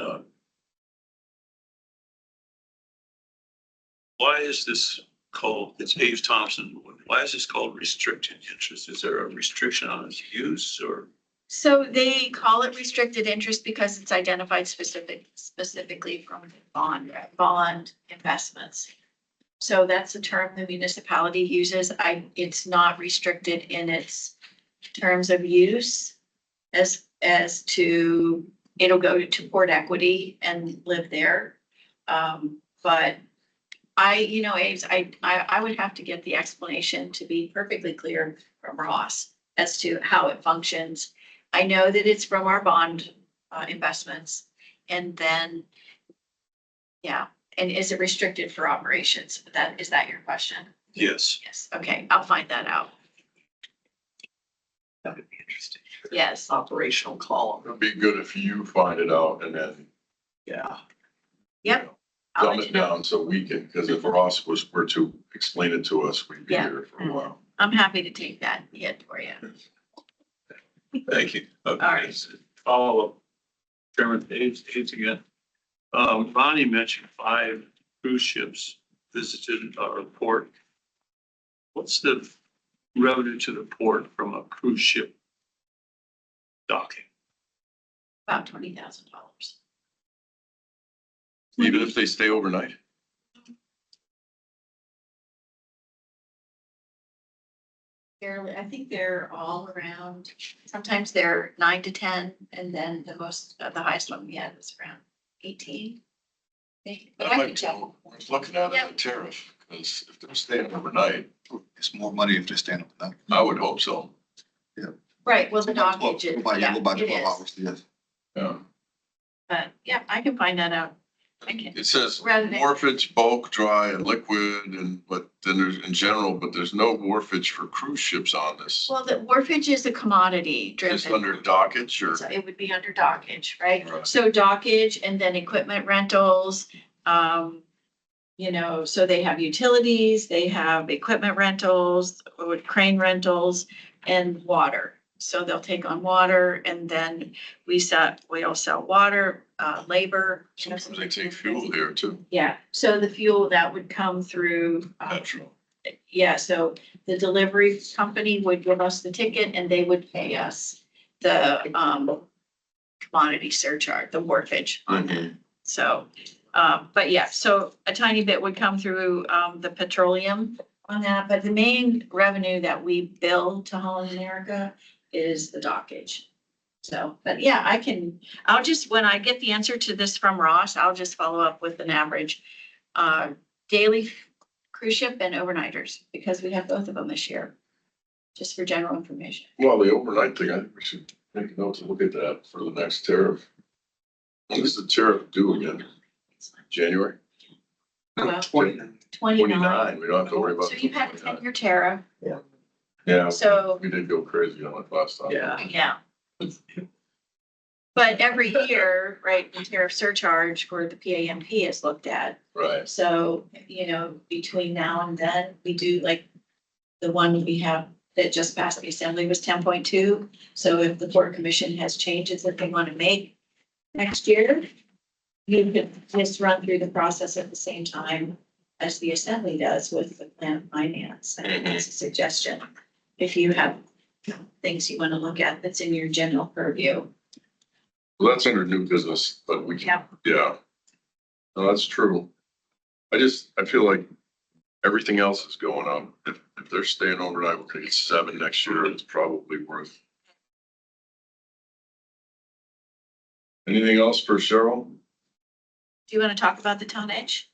why is this called, it's Abe Thompson, why is this called restricted interest? Is there a restriction on its use or? So they call it restricted interest because it's identified specifically from bond investments. So that's the term the municipality uses. It's not restricted in its terms of use as to, it'll go to port equity and live there. But Ames, I would have to get the explanation to be perfectly clear from Ross as to how it functions. I know that it's from our bond investments and then, yeah. And is it restricted for operations? Is that your question? Yes. Yes. Okay, I'll find that out. That would be interesting. Yes. Operational column, It'd be good if you find it out and then. yeah. Yep. I'll Dumb let it you know. down so we can, because if Ross were to explain it to us, we'd be Yeah. here for a while. I'm happy to take that hit for you. Thank you. Okay. All right. Follow up. Chairman Hayes again. Ronnie mentioned 5 cruise ships visited our port. What's the revenue to the port from a cruise ship docking? About $20,000. Even if they stay overnight? Fairly, I think they're all around, sometimes they're 9 to 10, and then the highest one we had was around 18. But That I might can be check. worth looking at Yeah. a tariff, because if they're staying overnight, It's more money if they stand up with that. I would hope so. Right, well, the dockage is, Go by yeah, 12 it is. hours, yes. Yeah. But yeah, I can find that out. I can. It says Rather than- wharfage, bulk, dry, and liquid, but then there's in general, but there's no wharfage for cruise ships on this. Well, the wharfage is a commodity Just driven. under dockage or? So it would be under dockage, right? Right. So dockage and then equipment rentals, so they have utilities, they have equipment rentals, or crane rentals and water. So they'll take on water and then we all sell water, labor. you know, Sometimes they take fuel here too, Yeah, so the fuel that would come through, natural. yeah, so the delivery company would give us the ticket and they would pay us the, commodity surcharge, the wharfage on that. So, but yeah, so a tiny bit would come through, the petroleum on that, but the main revenue that we bill to Holland America is the dockage. So, but yeah, I'll just, when I get the answer to this from Ross, I'll just follow up with an average, daily cruise ship and overnighters, because we have both of them this year, just for general information. Well, the overnight thing, I think we should make a note to look at that for the next tariff. When is the tariff due again? January? Well, 29. 29. We don't have to worry about. So you had 10-year tariff, Yeah, so, we did go crazy on it last time. yeah. But every year, right, the tariff surcharge for the PAMP is looked at. Right. So, between now and then, we do like the one we have that just passed the assembly was 10.2. So if the Port Commission has changes that they want to make next year, you could just run through the process at the same time as the assembly does with the plan of finance. And that's a suggestion. If you have things you want to look at that's in your general purview. Well, that's under new business, but we can, yeah. No, that's true. I feel like everything else is going up. If they're staying overnight, we're gonna get 7 next year. It's probably worth. Anything else for Cheryl? Do you want to talk about the tonnage?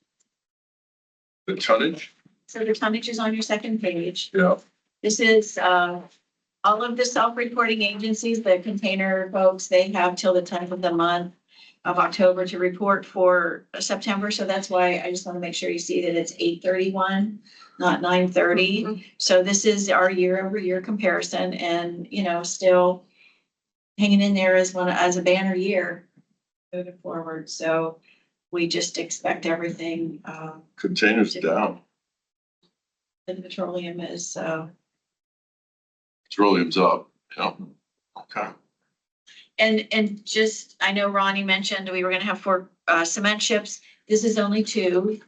The tonnage? So the tonnage is on your second page. Yeah. This is, all of the self-reporting agencies, the container folks, they have till the 10th of the month of October to report for September. So that's why I just want to make sure you see that it's 8/31, not 9/30. So this is our year-over-year comparison and, still hanging in there as a banner year moving forward. So we just expect everything, Containers down. the petroleum is, Petroleum's up, Okay. and just, I know Ronnie mentioned we were gonna have 4 cement ships. This is only 2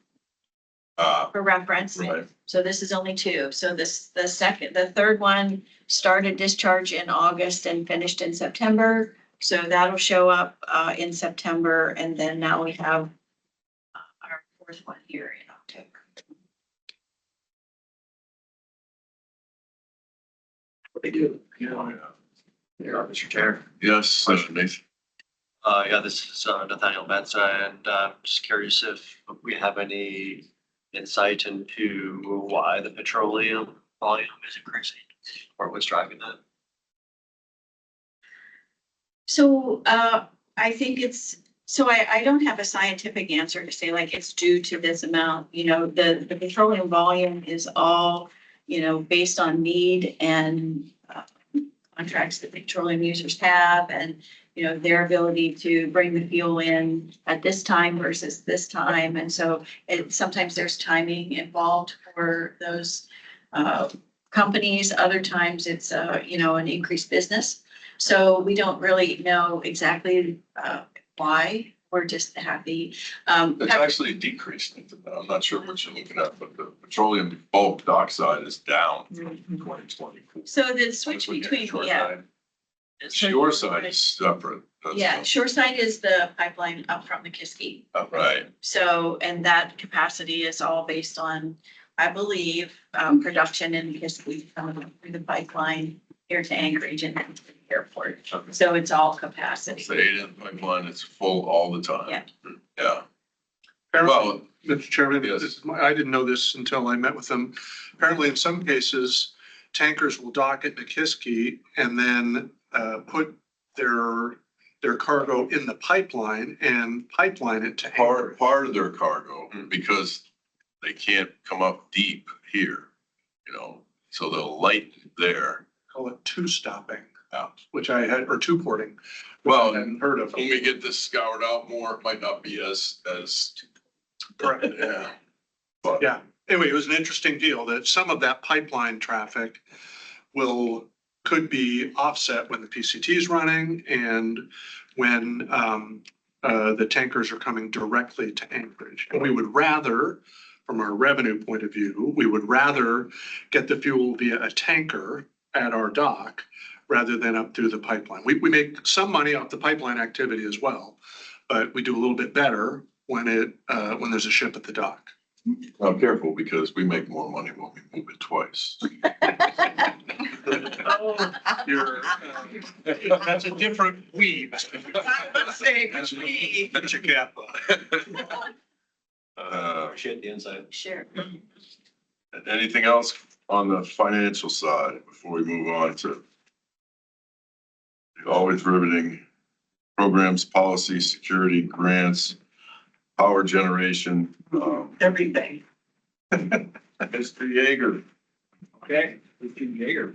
for reference. Right. So this is only 2. So the third one started discharge in August and finished in September. So that'll show up in September. And then now we have our 4th one here in October. They do. Yeah. Mr. Chair. Yes, Nathan. Yeah, this is Nathaniel Metza, and just curious if we have any insight into why the petroleum volume is increasing or what's driving that. So I think I don't have a scientific answer to say like it's due to this amount, the petroleum volume is all, based on need and contracts that petroleum users have and, their ability to bring the fuel in at this time versus this time. And so sometimes there's timing involved for those companies. Other times it's, an increased business. So we don't really know exactly why. We're just happy. It's actually decreased. I'm not sure what you're looking at, but the petroleum bulk dockside is down from 2020. So the switch between, Shore side is separate. Yeah, shoreside is the pipeline up from the Kiski. Right. So, and that capacity is all based on, I believe, production in Kiski coming up through the pipeline here to Anchorage and then to the airport. So it's all capacity. It's the 8-inch pipeline. It's full all the time. Yeah. Yeah. Apparently, Well, Mr. Chairman, yes. I didn't know this until I met with them. Apparently, in some cases, tankers will dock at Nikiski and then put their cargo in the pipeline and pipeline it to Anchorage. part of their cargo because they can't come up deep here, so they'll light there. Call it two-stopping, Yeah. which I had, or two-porting. Well, I hadn't heard of. when we get this scoured out more, it might not be as, Correct. yeah. But Yeah. Anyway, it was an interesting deal that some of that pipeline traffic will could be offset when the PCT is running and when the tankers are coming directly to Anchorage. And we would rather, from our revenue point of view, we would rather get the fuel via a tanker at our dock rather than up through the pipeline. We make some money off the pipeline activity as well, but we do a little bit better when when there's a ship at the dock. I'm careful because we make more money when we move it twice. You're, that's a different weed. I'm saying, me. That's your cap. Appreciate the insight. Sure. Anything else on the financial side before we move on to the always riveting programs, policy, security, grants, power generation? Everything. Mr. Yeager. Okay, Mr. Jaeger.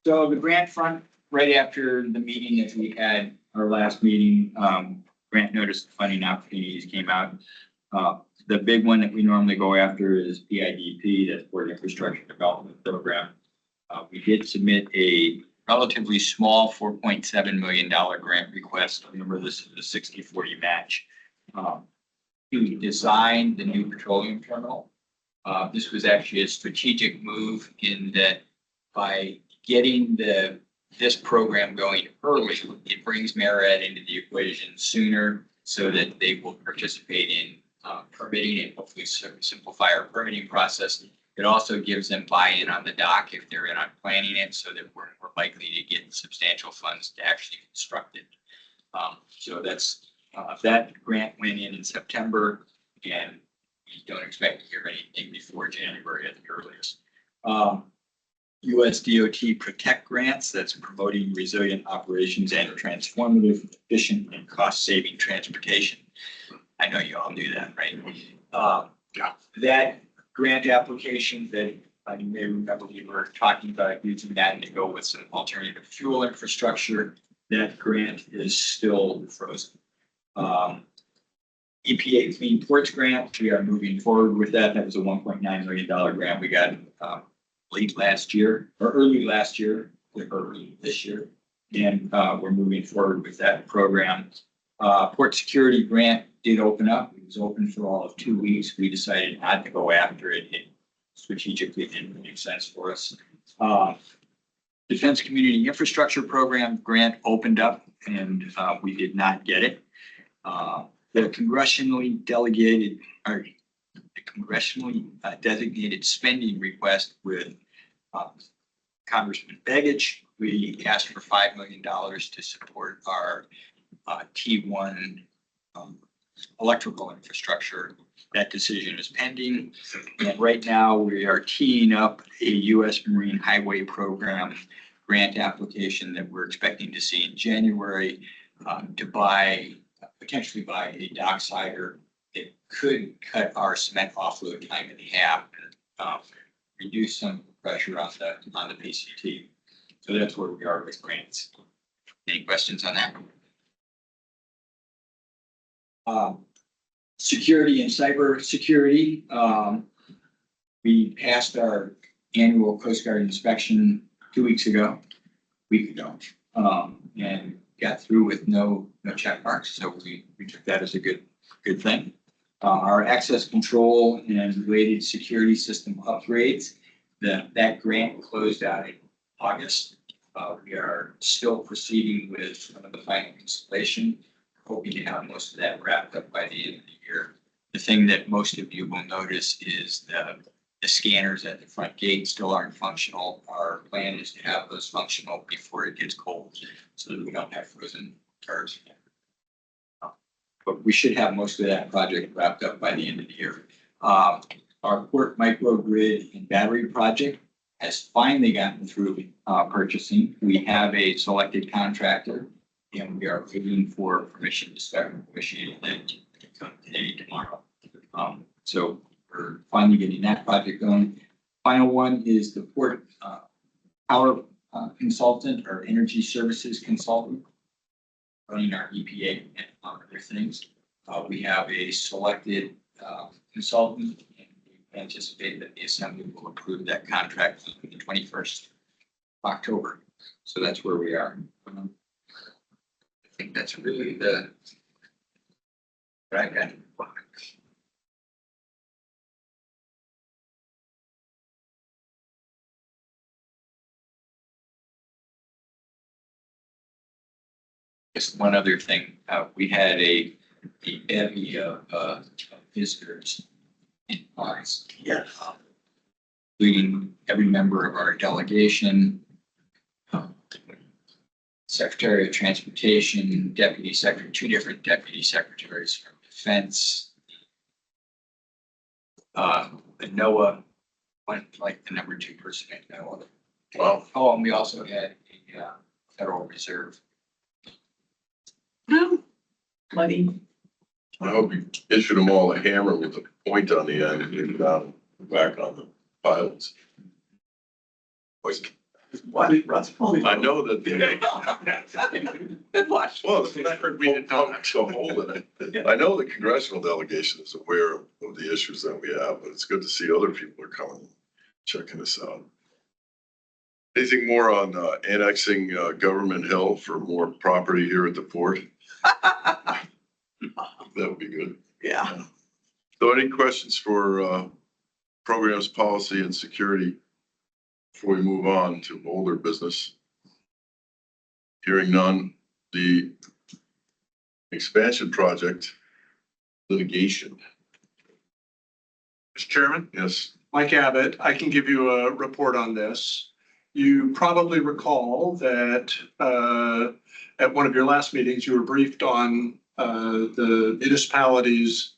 So the grant front, right after the meeting that we had, our last meeting, grant notice of funding opportunities came out. The big one that we normally go after is PIDP, that's Port Infrastructure Development Program. We did submit a relatively small $4.7 million grant request. Remember, this is a 60-40 match. To design the new petroleum terminal. This was actually a strategic move in that by getting this program going early, it brings MARAD into the equation sooner so that they will participate in permitting and hopefully simplify our permitting process. It also gives them buy-in on the dock if they're in on planning it, so that we're more likely to get substantial funds to actually construct it. So that's that grant went in September, and we don't expect to hear anything before January at the earliest. US DOT Protect grants, that's promoting resilient operations and transformative, efficient, and cost-saving transportation. I know you all knew that, right? Yeah. That grant application that you may remember we were talking about using that to go with some alternative fuel infrastructure. That grant is still frozen. EPA Clean Ports Grant, we are moving forward with that. That was a $1.9 million grant we got late last year or early last year, or early this year. And we're moving forward with that program. Port Security Grant did open up. It was open for all of 2 weeks. We decided not to go after it. It strategically didn't make sense for us. Defense Community Infrastructure Program grant opened up and we did not get it. The congressionally delegated or the congressionally designated spending request with Congressman Begich, we asked for $5 million to support our T1 electrical infrastructure. That decision is pending. And right now we are teeing up a U.S. Marine Highway Program grant application that we're expecting to see in January to potentially buy a docksider that could cut our cement offload time in half and reduce some pressure on the PCT. So that's where we are with grants. Any questions on that? Security and cyber security. We passed our annual Coast Guard inspection 2 weeks ago, and got through with no check marks. So we took that as a good thing. Our access control and related security system upgrades, that grant closed out in August. We are still proceeding with some of the final installation, hoping to have most of that wrapped up by the end of the year. The thing that most of you will notice is the scanners at the front gate still aren't functional. Our plan is to have those functional before it gets cold so that we don't have frozen cars. But we should have most of that project wrapped up by the end of the year. Our port microgrid and battery project has finally gotten through purchasing. We have a selected contractor and we are waiting for permission to start negotiating that today, tomorrow. So we're finally getting that project going. Final one is the port power consultant or energy services consultant running our EPA and other things. We have a selected consultant and we anticipate that the assembly will approve that contract on the 21st. October. So that's where we are. I think that's really what I got. Just one other thing, we had a bevy of visitors in August. Yes. Including every member of our delegation, Secretary of Transportation, Deputy Secretary, two different Deputy Secretaries from Defense. The NOAA went like the number 2 person at NOAA. Wow. Oh, and we also had a Federal Reserve. Money. I hope you issued them all a hammer with a point on the end and get it down back on the pilots. What, Russ? I know that the, Good watch. well, I heard we didn't punch a hole in it. I know the congressional delegation is aware of the issues that we have, but it's good to see other people are coming, checking this out. Anything more on annexing Government Hill for more property here at the port? That would be good. Yeah. So any questions for programs, policy and security before we move on to older business? Hearing none, the expansion project litigation. Mr. Chairman, Yes, Mike Abbott, I can give you a report on this. You probably recall that at one of your last meetings, you were briefed on the municipality's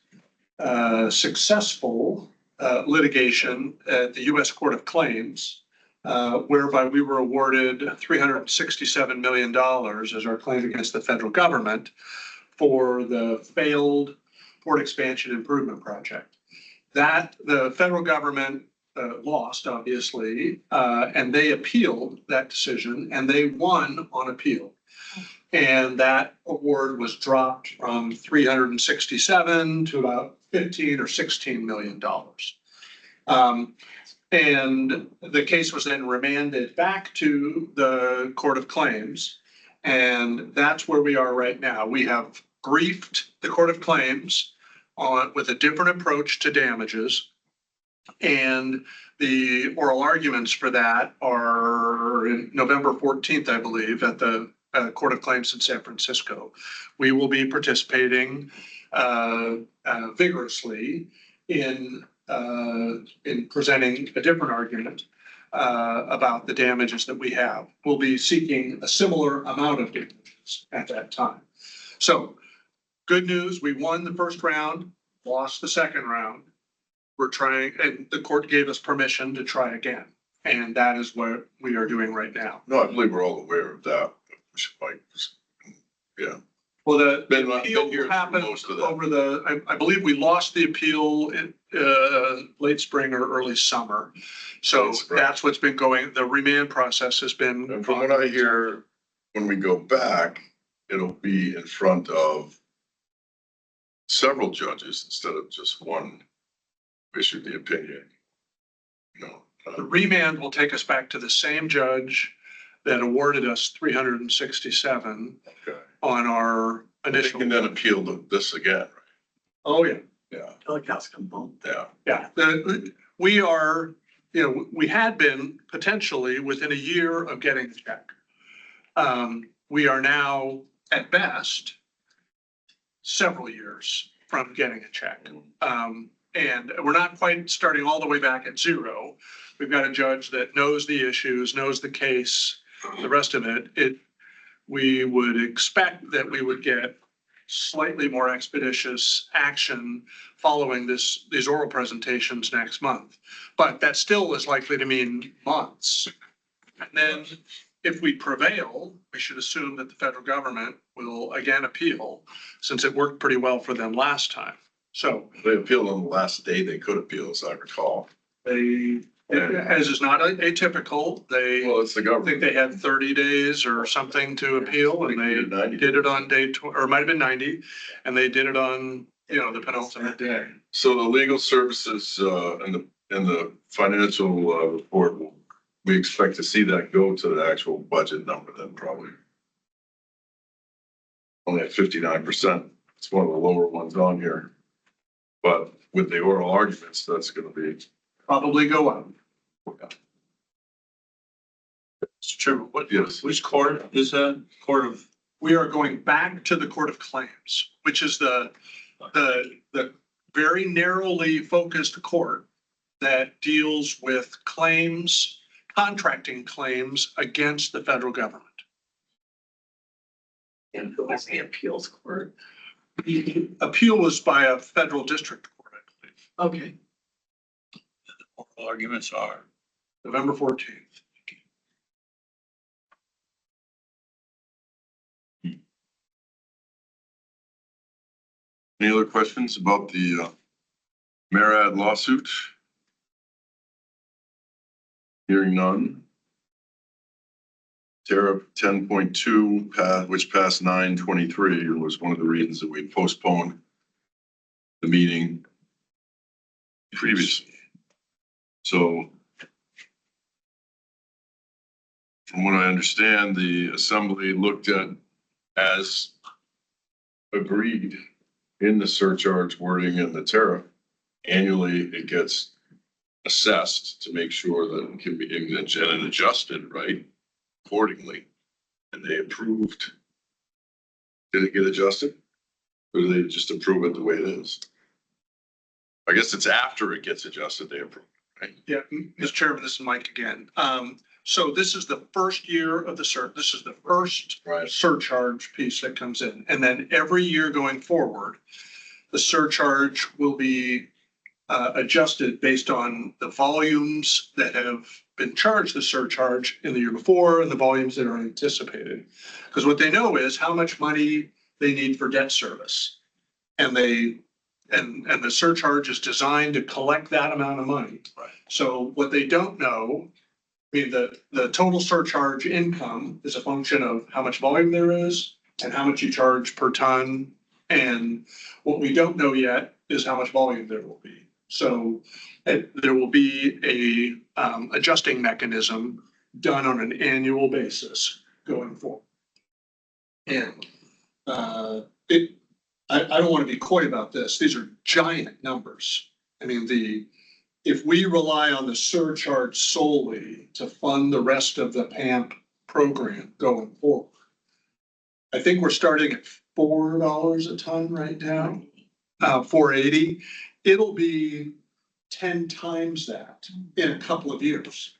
successful litigation at the U.S. Court of Claims, whereby we were awarded $367 million as our claim against the federal government for the failed port expansion improvement project. That the federal government lost, obviously, and they appealed that decision and they won on appeal. And that award was dropped from 367 to about 15 or 16 million dollars. And the case was then remanded back to the Court of Claims. And that's where we are right now. We have briefed the Court of Claims on with a different approach to damages. And the oral arguments for that are in November 14th, I believe, at the Court of Claims in San Francisco. We will be participating vigorously in presenting a different argument about the damages that we have. We'll be seeking a similar amount of damages at that time. So good news, we won the first round, lost the second round. We're trying, and the court gave us permission to try again. And that is what we are doing right now. no, I believe we're all aware of that. Yeah, Well, the Been appeal here through happened most of that. over I believe we lost the appeal in late spring or early summer. So Late spring. that's what's been going, the remand process has been. and from what I hear, when we go back, it'll be in front of several judges instead of just one issued the opinion. You know, The remand will take us back to the same judge that awarded us 367 okay. on our They initial. can then appeal this again, right? Oh, yeah. Yeah, Telecast can bump. yeah. Yeah, we are, we had been potentially within a year of getting the check. We are now at best several years from getting a check. And we're not quite starting all the way back at zero. We've got a judge that knows the issues, knows the case, the rest of it. We would expect that we would get slightly more expeditious action following these oral presentations next month. But that still is likely to mean months. And then if we prevail, we should assume that the federal government will again appeal, since it worked pretty well for them last time. So They appealed on the last day they could appeal, as I recall. they, as is not atypical, they, Well, it's the I think government. they had 30 days or something to appeal, and they did it on day, or it might have been 90, and they did it on, the penultimate day. So the legal services and the financial report will we expect to see that go to the actual budget number then probably. Only at 59%. It's one of the lower ones on here. But with the oral arguments, that's gonna be. Probably go up. Mr. Chairman, Yes. which court is that? Court of, We are going back to the Court of Claims, which is the very narrowly focused court that deals with claims, contracting claims against the federal government. And who was the appeals court? The appeal was by a federal district court, I believe, Okay. oral arguments are. November 14th. Any other questions about the Marad lawsuit? Hearing none. Tariff 10.2, which passed 9/23, and was one of the reasons that we postponed the meeting previously. So from what I understand, the assembly looked at as agreed in the surcharge wording and the tariff. Annually, it gets assessed to make sure that it can be and adjusted, right, accordingly. And they approved. Did it get adjusted? Or do they just approve it the way it is? I guess it's after it gets adjusted, they approve, right? Yeah, Mr. Chairman, this is Mike again. So this is the first year of this is the first Right. surcharge piece that comes in. And then every year going forward, the surcharge will be adjusted based on the volumes that have been charged the surcharge in the year before and the volumes that are anticipated. Because what they know is how much money they need for debt service. And the surcharge is designed to collect that amount of money. Right. So what they don't know, I mean, the total surcharge income is a function of how much volume there is and how much you charge per ton. And what we don't know yet is how much volume there will be. So there will be a adjusting mechanism done on an annual basis going forward. And I don't want to be coy about this. These are giant numbers. I mean, if we rely on the surcharge solely to fund the rest of the PAMP program going forward, I think we're starting at $4 a ton right now, $4.80. It'll be 10 times that in a couple of years.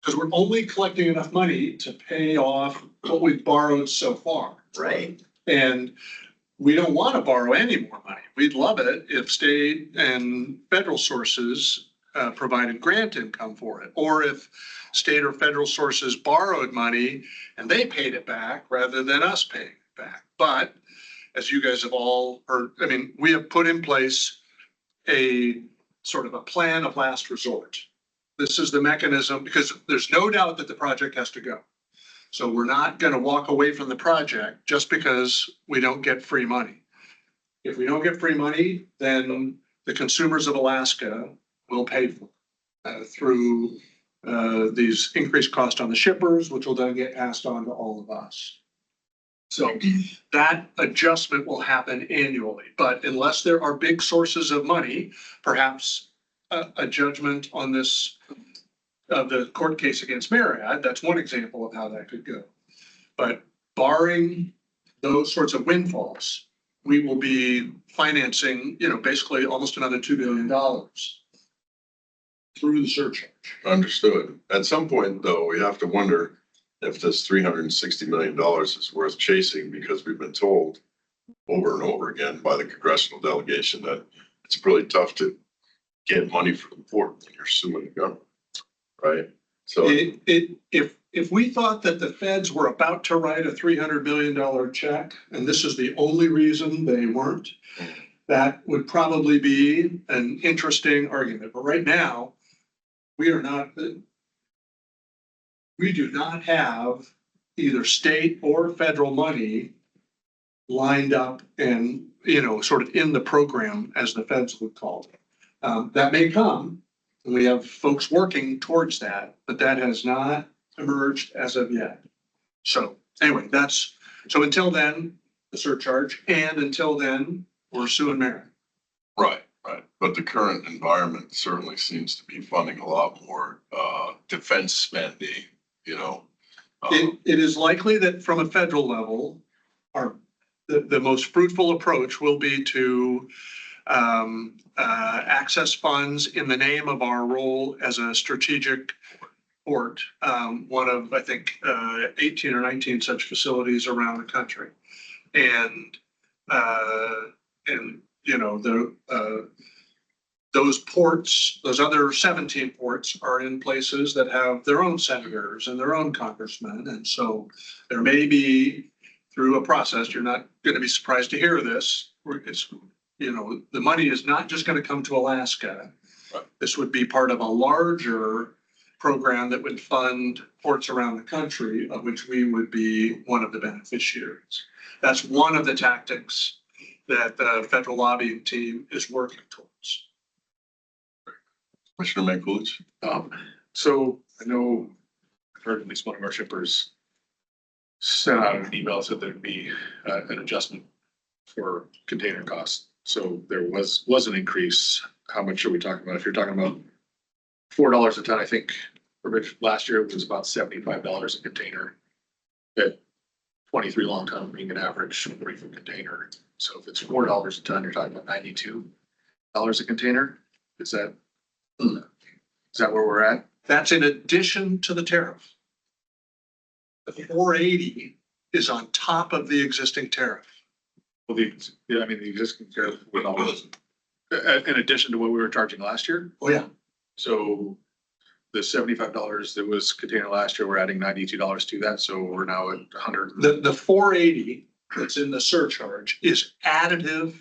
Because we're only collecting enough money to pay off what we've borrowed so far. Right. And we don't want to borrow any more money. We'd love it if state and federal sources provided grant income for it. Or if state or federal sources borrowed money and they paid it back rather than us paying it back. But as you guys have all heard, I mean, we have put in place a sort of a plan of last resort. This is the mechanism because there's no doubt that the project has to go. So we're not going to walk away from the project just because we don't get free money. If we don't get free money, then the consumers of Alaska will pay for it through these increased costs on the shippers, which will then get passed on to all of us. So that adjustment will happen annually, but unless there are big sources of money, perhaps a judgment on this the court case against Marriott, that's one example of how that could go. But barring those sorts of windfalls, we will be financing, basically almost another $2 billion through the surcharge. Understood. At some point, though, we have to wonder if this $360 million is worth chasing, because we've been told over and over again by the congressional delegation that it's really tough to get money from the port when you're suing the government, right? So If we thought that the feds were about to write a $300 million check, and this is the only reason they weren't, that would probably be an interesting argument. But right now, we do not have either state or federal money lined up and, sort of in the program, as the feds would call it. That may come, We have folks working towards that, but that has not emerged as of yet. So anyway, so until then, the surcharge, and until then, we're suing Mary. Right, right. But the current environment certainly seems to be funding a lot more, defense spending, you know. It is likely that from a federal level, the most fruitful approach will be to access funds in the name of our role as a strategic port, one of, I think, 18 or 19 such facilities around the country. And you know, those ports, those other 17 ports are in places that have their own senators and their own congressmen. And so there may be, through a process, you're not going to be surprised to hear this. It's, you know, the money is not just going to come to Alaska. Right. This would be part of a larger program that would fund ports around the country, of which we would be one of the beneficiaries. That's one of the tactics that the federal lobbying team is working towards. Commissioner Mankulich? So I know, I've heard at least one of our shippers sent out an email, said there'd be an adjustment for container costs. So there was an increase. How much are we talking about? If you're talking about $4 a ton, I think last year it was about $75 a container. At 23 long ton being an average reefer container. So if it's $4 a ton, you're talking about $92 a container. Is that where we're at? That's in addition to the tariff. The 480 is on top of the existing tariff. Well, the existing tariff with all those, in addition to what we were charging last year. Oh, yeah. So the $75 that was container last year, we're adding $92 to that. So we're now at 100. The 480 that's in the surcharge is additive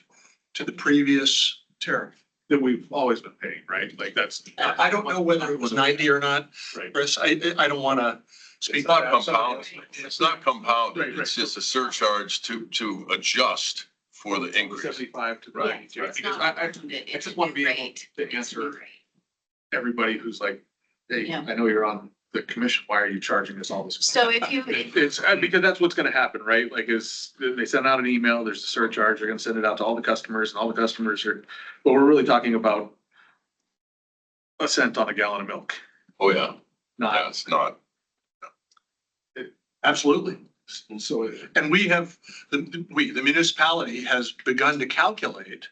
to the previous tariff. That we've always been paying, right? Like that's. I don't know whether it was 90 or not, Right. Chris. I don't want to speak. It's not to that. compounded. It's not compounded. Right, right. It's just a surcharge to adjust for the increase. 75 to the Right. 92. It's Because not I funded, I it's just a want to new be able rate. to It's a new answer rate. everybody who's like, hey, Yeah. I know you're on the commission. Why are you charging us all this? So if you, It's because that's what's gonna happen, right? Like they send out an email, there's a surcharge, they're gonna send it out to all the customers and all the customers are, but we're really talking about a cent on a gallon of milk, Oh, yeah. not. Yeah, it's not. Absolutely. So, and we have, the municipality has begun to calculate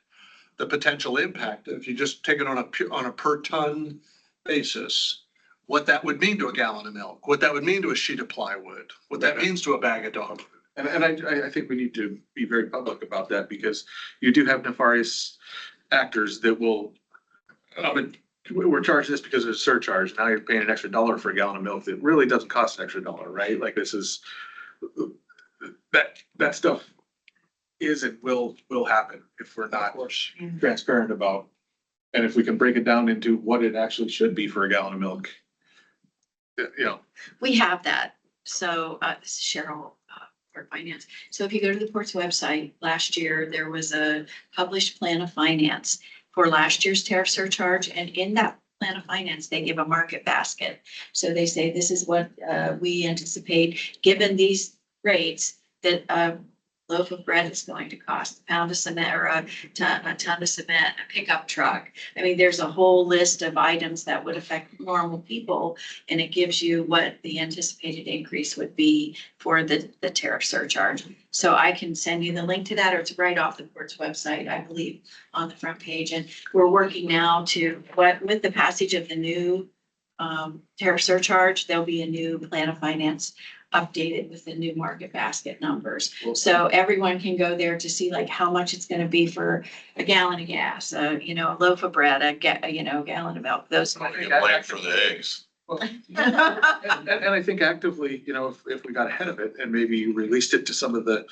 the potential impact if you just take it on a per ton basis, what that would mean to a gallon of milk, what that would mean to a sheet of plywood, what that means to a bag of dog food. And I think we need to be very public about that because you do have nefarious actors that will, we're charging this because of a surcharge. Now you're paying an extra $1 for a gallon of milk that really doesn't cost an extra $1, right? Like this is, that stuff is and will happen if we're not transparent about. And if we can break it down into what it actually should be for a gallon of milk. You know, we have that. So this is Cheryl, for finance. So if you go to the port's website, last year, there was a published plan of finance for last year's tariff surcharge. And in that plan of finance, they give a market basket. So they say, this is what we anticipate, given these rates, that a loaf of bread is going to cost, a pound of cement or a ton of cement, a pickup truck. I mean, there's a whole list of items that would affect normal people. And it gives you what the anticipated increase would be for the tariff surcharge. So I can send you the link to that, or it's right off the port's website, I believe, on the front page. And we're working now to, with the passage of the new tariff surcharge, there'll be a new plan of finance updated with the new market basket numbers. So everyone can go there to see like how much it's gonna be for a gallon of gas, a loaf of bread, a gallon of milk, those. You plan for the eggs. and I think actively, if we got ahead of it and maybe released it to some of the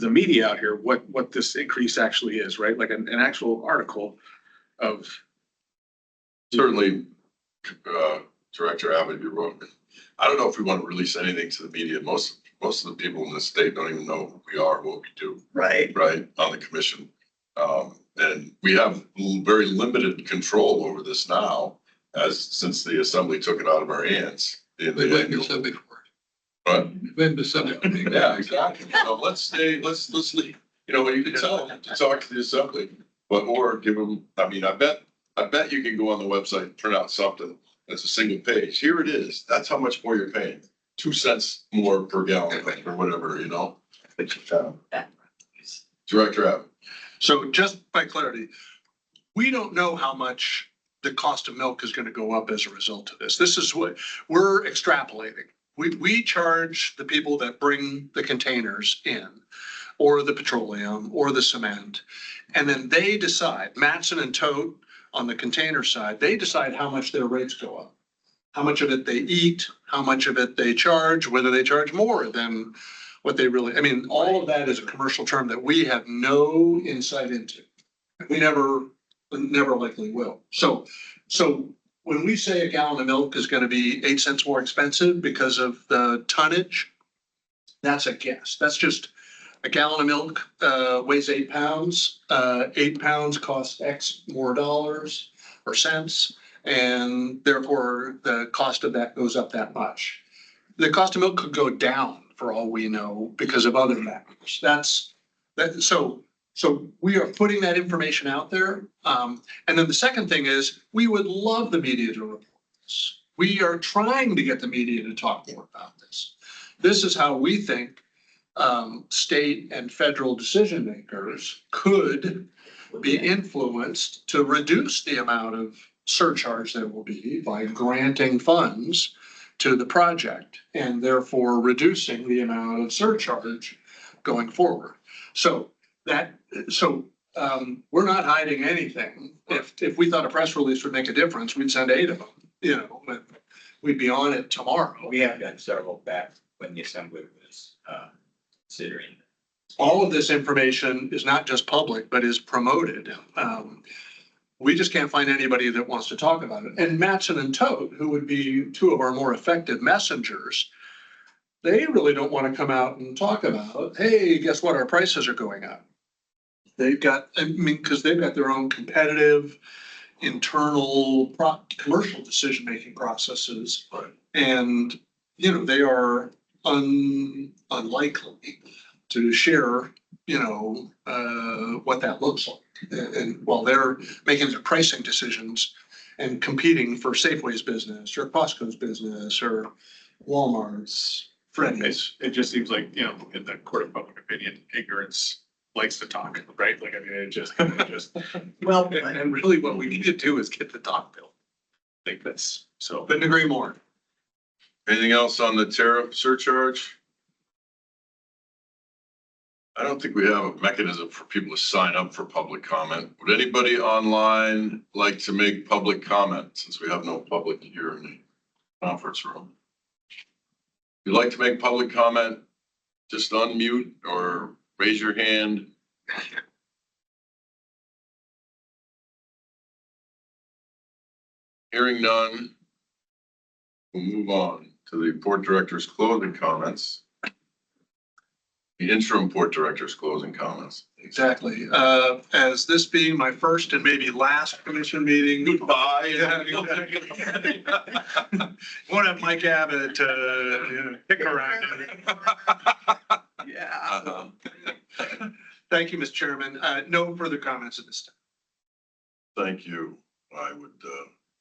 media out here, what this increase actually is, right? Like an actual article of. Certainly, Director Abbott, you're welcome. I don't know if we want to release anything to the media. Most of the people in the state don't even know who we are, what we do. Right. Right, on the commission. And we have very limited control over this now. since the assembly took it out of our hands. In the We've been annual- subject for But, it. We've been to subject. yeah, exactly. So let's leave, you know, you can tell them to talk to the assembly, but, or give them, I mean, I bet you can go on the website and print out something that's a single page. Here it is. That's how much more you're paying. 2 cents more per gallon or whatever, you know? Director Abbott. So just by clarity, we don't know how much the cost of milk is going to go up as a result of this. This is what we're extrapolating. We charge the people that bring the containers in, or the petroleum, or the cement. And then they decide, Matson and Tote on the container side, they decide how much their rates go up. How much of it they eat, how much of it they charge, whether they charge more than what they really, I mean, all of that is a commercial term that we have no insight into. We never likely will. So when we say a gallon of milk is gonna be 8 cents more expensive because of the tonnage, that's a guess. That's just a gallon of milk weighs 8 pounds. 8 pounds costs X more dollars or cents, and therefore the cost of that goes up that much. The cost of milk could go down for all we know because of other factors. So we are putting that information out there. And then the second thing is, we would love the media to report this. We are trying to get the media to talk more about this. This is how we think state and federal decision makers could be influenced to reduce the amount of surcharge there will be by granting funds to the project and therefore reducing the amount of surcharge going forward. So we're not hiding anything. If we thought a press release would make a difference, we'd send 8 of them, you know, but we'd be on it tomorrow. We have done several back when the assembly was considering. All of this information is not just public, but is promoted. We just can't find anybody that wants to talk about it. And Matson and Tote, who would be 2 of our more effective messengers, they really don't want to come out and talk about, hey, guess what? Our prices are going up. They've got, I mean, because they've got their own competitive, internal, commercial decision-making processes. Right. And, you know, they are unlikely to share, you know, what that looks like. And while they're making their pricing decisions and competing for Safeway's business or Costco's business or Walmart's, Freddy's. It just seems like, you know, in the court of public opinion, ignorance likes to talk, right? Like, I mean, it just, Well, and really what we need to do is get the dock bill. I think that's, so. Couldn't agree more. Anything else on the tariff surcharge? I don't think we have a mechanism for people to sign up for public comment. Would anybody online like to make public comment since we have no public here in the conference room? If you'd like to make public comment, just unmute or raise your hand. Hearing none, we'll move on to the port director's closing comments. The interim port director's closing comments. Exactly. As this being my first and maybe last commission meeting. Goodbye. Won't have Mike Abbott, kick around. yeah. Thank you, Mr. Chairman. No further comments at this time. Thank you. I would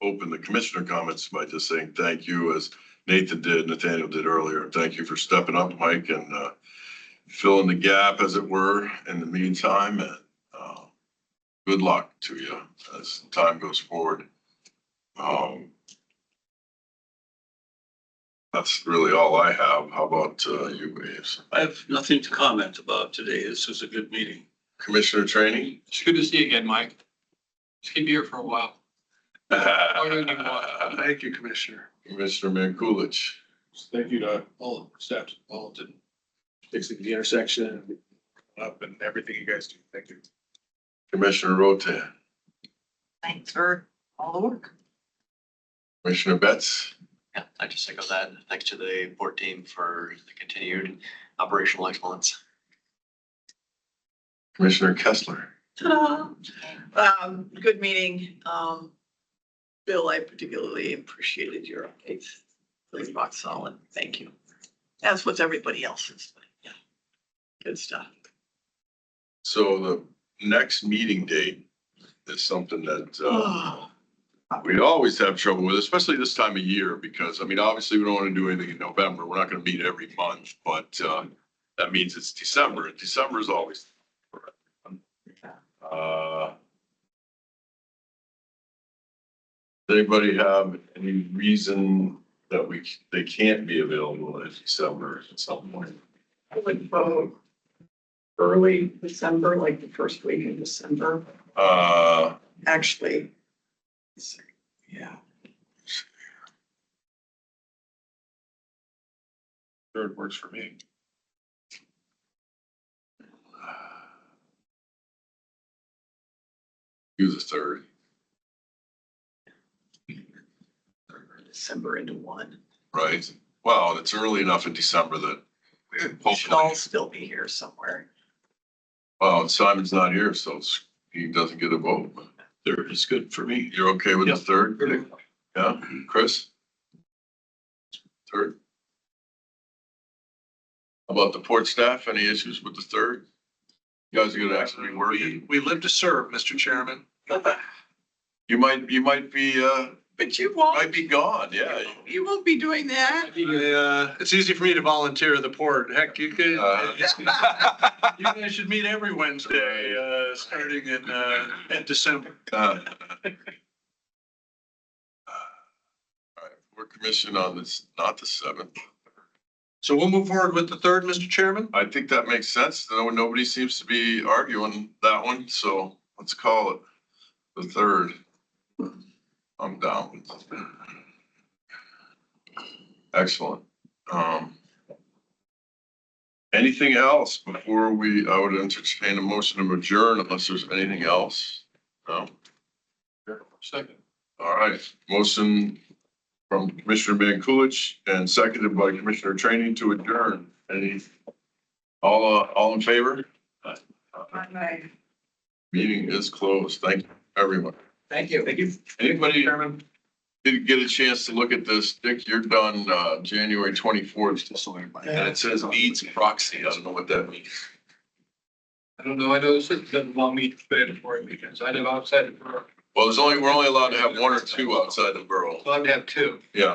open the commissioner comments by just saying thank you, as Nathaniel did earlier. Thank you for stepping up, Mike, and filling the gap, as it were, in the meantime. And good luck to you as time goes forward. That's really all I have. How about you, Waves? I have nothing to comment about today. This was a good meeting. Commissioner Training? It's good to see you again, Mike. Just keep you here for a while. Thank you, Commissioner. Commissioner Mankulich? Thank you to all staff involved in fixing the intersection up and everything you guys do. Thank you. Commissioner Rotan? Thanks for all the work. Commissioner Betts? Yeah, I just echo that. Thanks to the port team for the continued operational excellence. Commissioner Kessler? Ta-da. Good meeting. Bill, I particularly appreciated your updates. Really rock solid. Thank you. As was everybody else's. But yeah, good stuff. So the next meeting date is something that, Oh, we always have trouble with, especially this time of year, because, I mean, obviously, we don't want to do anything in November. We're not gonna meet every month, but, that means it's December, and December is always. Uh, Does anybody have any reason that they can't be available in December at some point? I would vote early December, like the first week in December. Actually, yeah. Third works for me. Use the third. December into one. Right? Well, it's early enough in December that We should hopefully, all still be here somewhere. well, Simon's not here, so he doesn't get a vote. Third is good for me. You're okay with the Yep. third? Yeah, Chris? Third? How about the port staff? Any issues with the third? You guys are gonna actually be working. We live to serve, Mr. Chairman. You might be, But you might be gone, yeah. You won't be doing that. It's easy for me to volunteer the port. Heck, you could, Uh, you guys should meet every Wednesday, starting in December. All right, we're commissioned on this, not the seventh. So we'll move forward with the third, Mr. Chairman. I think that makes sense. Nobody seems to be arguing that one, so let's call it the third. I'm down. Excellent. Anything else before I would entertain a motion to adjourn unless there's anything else? No? Second. All right, motion from Commissioner Van Kulich and seconded by Commissioner Training to adjourn. All in favor? Meeting is closed. Thank you, everyone. Thank you. Thank you. Anybody didn't get a chance to look at this, Dick, you're done, January 24th. And it says needs proxy. I don't know what that means. I don't know, I know this doesn't involve me mandatory weekends, I live outside of Borough, Well, we're only allowed to have one or two outside the borough. allowed to have two. Yeah.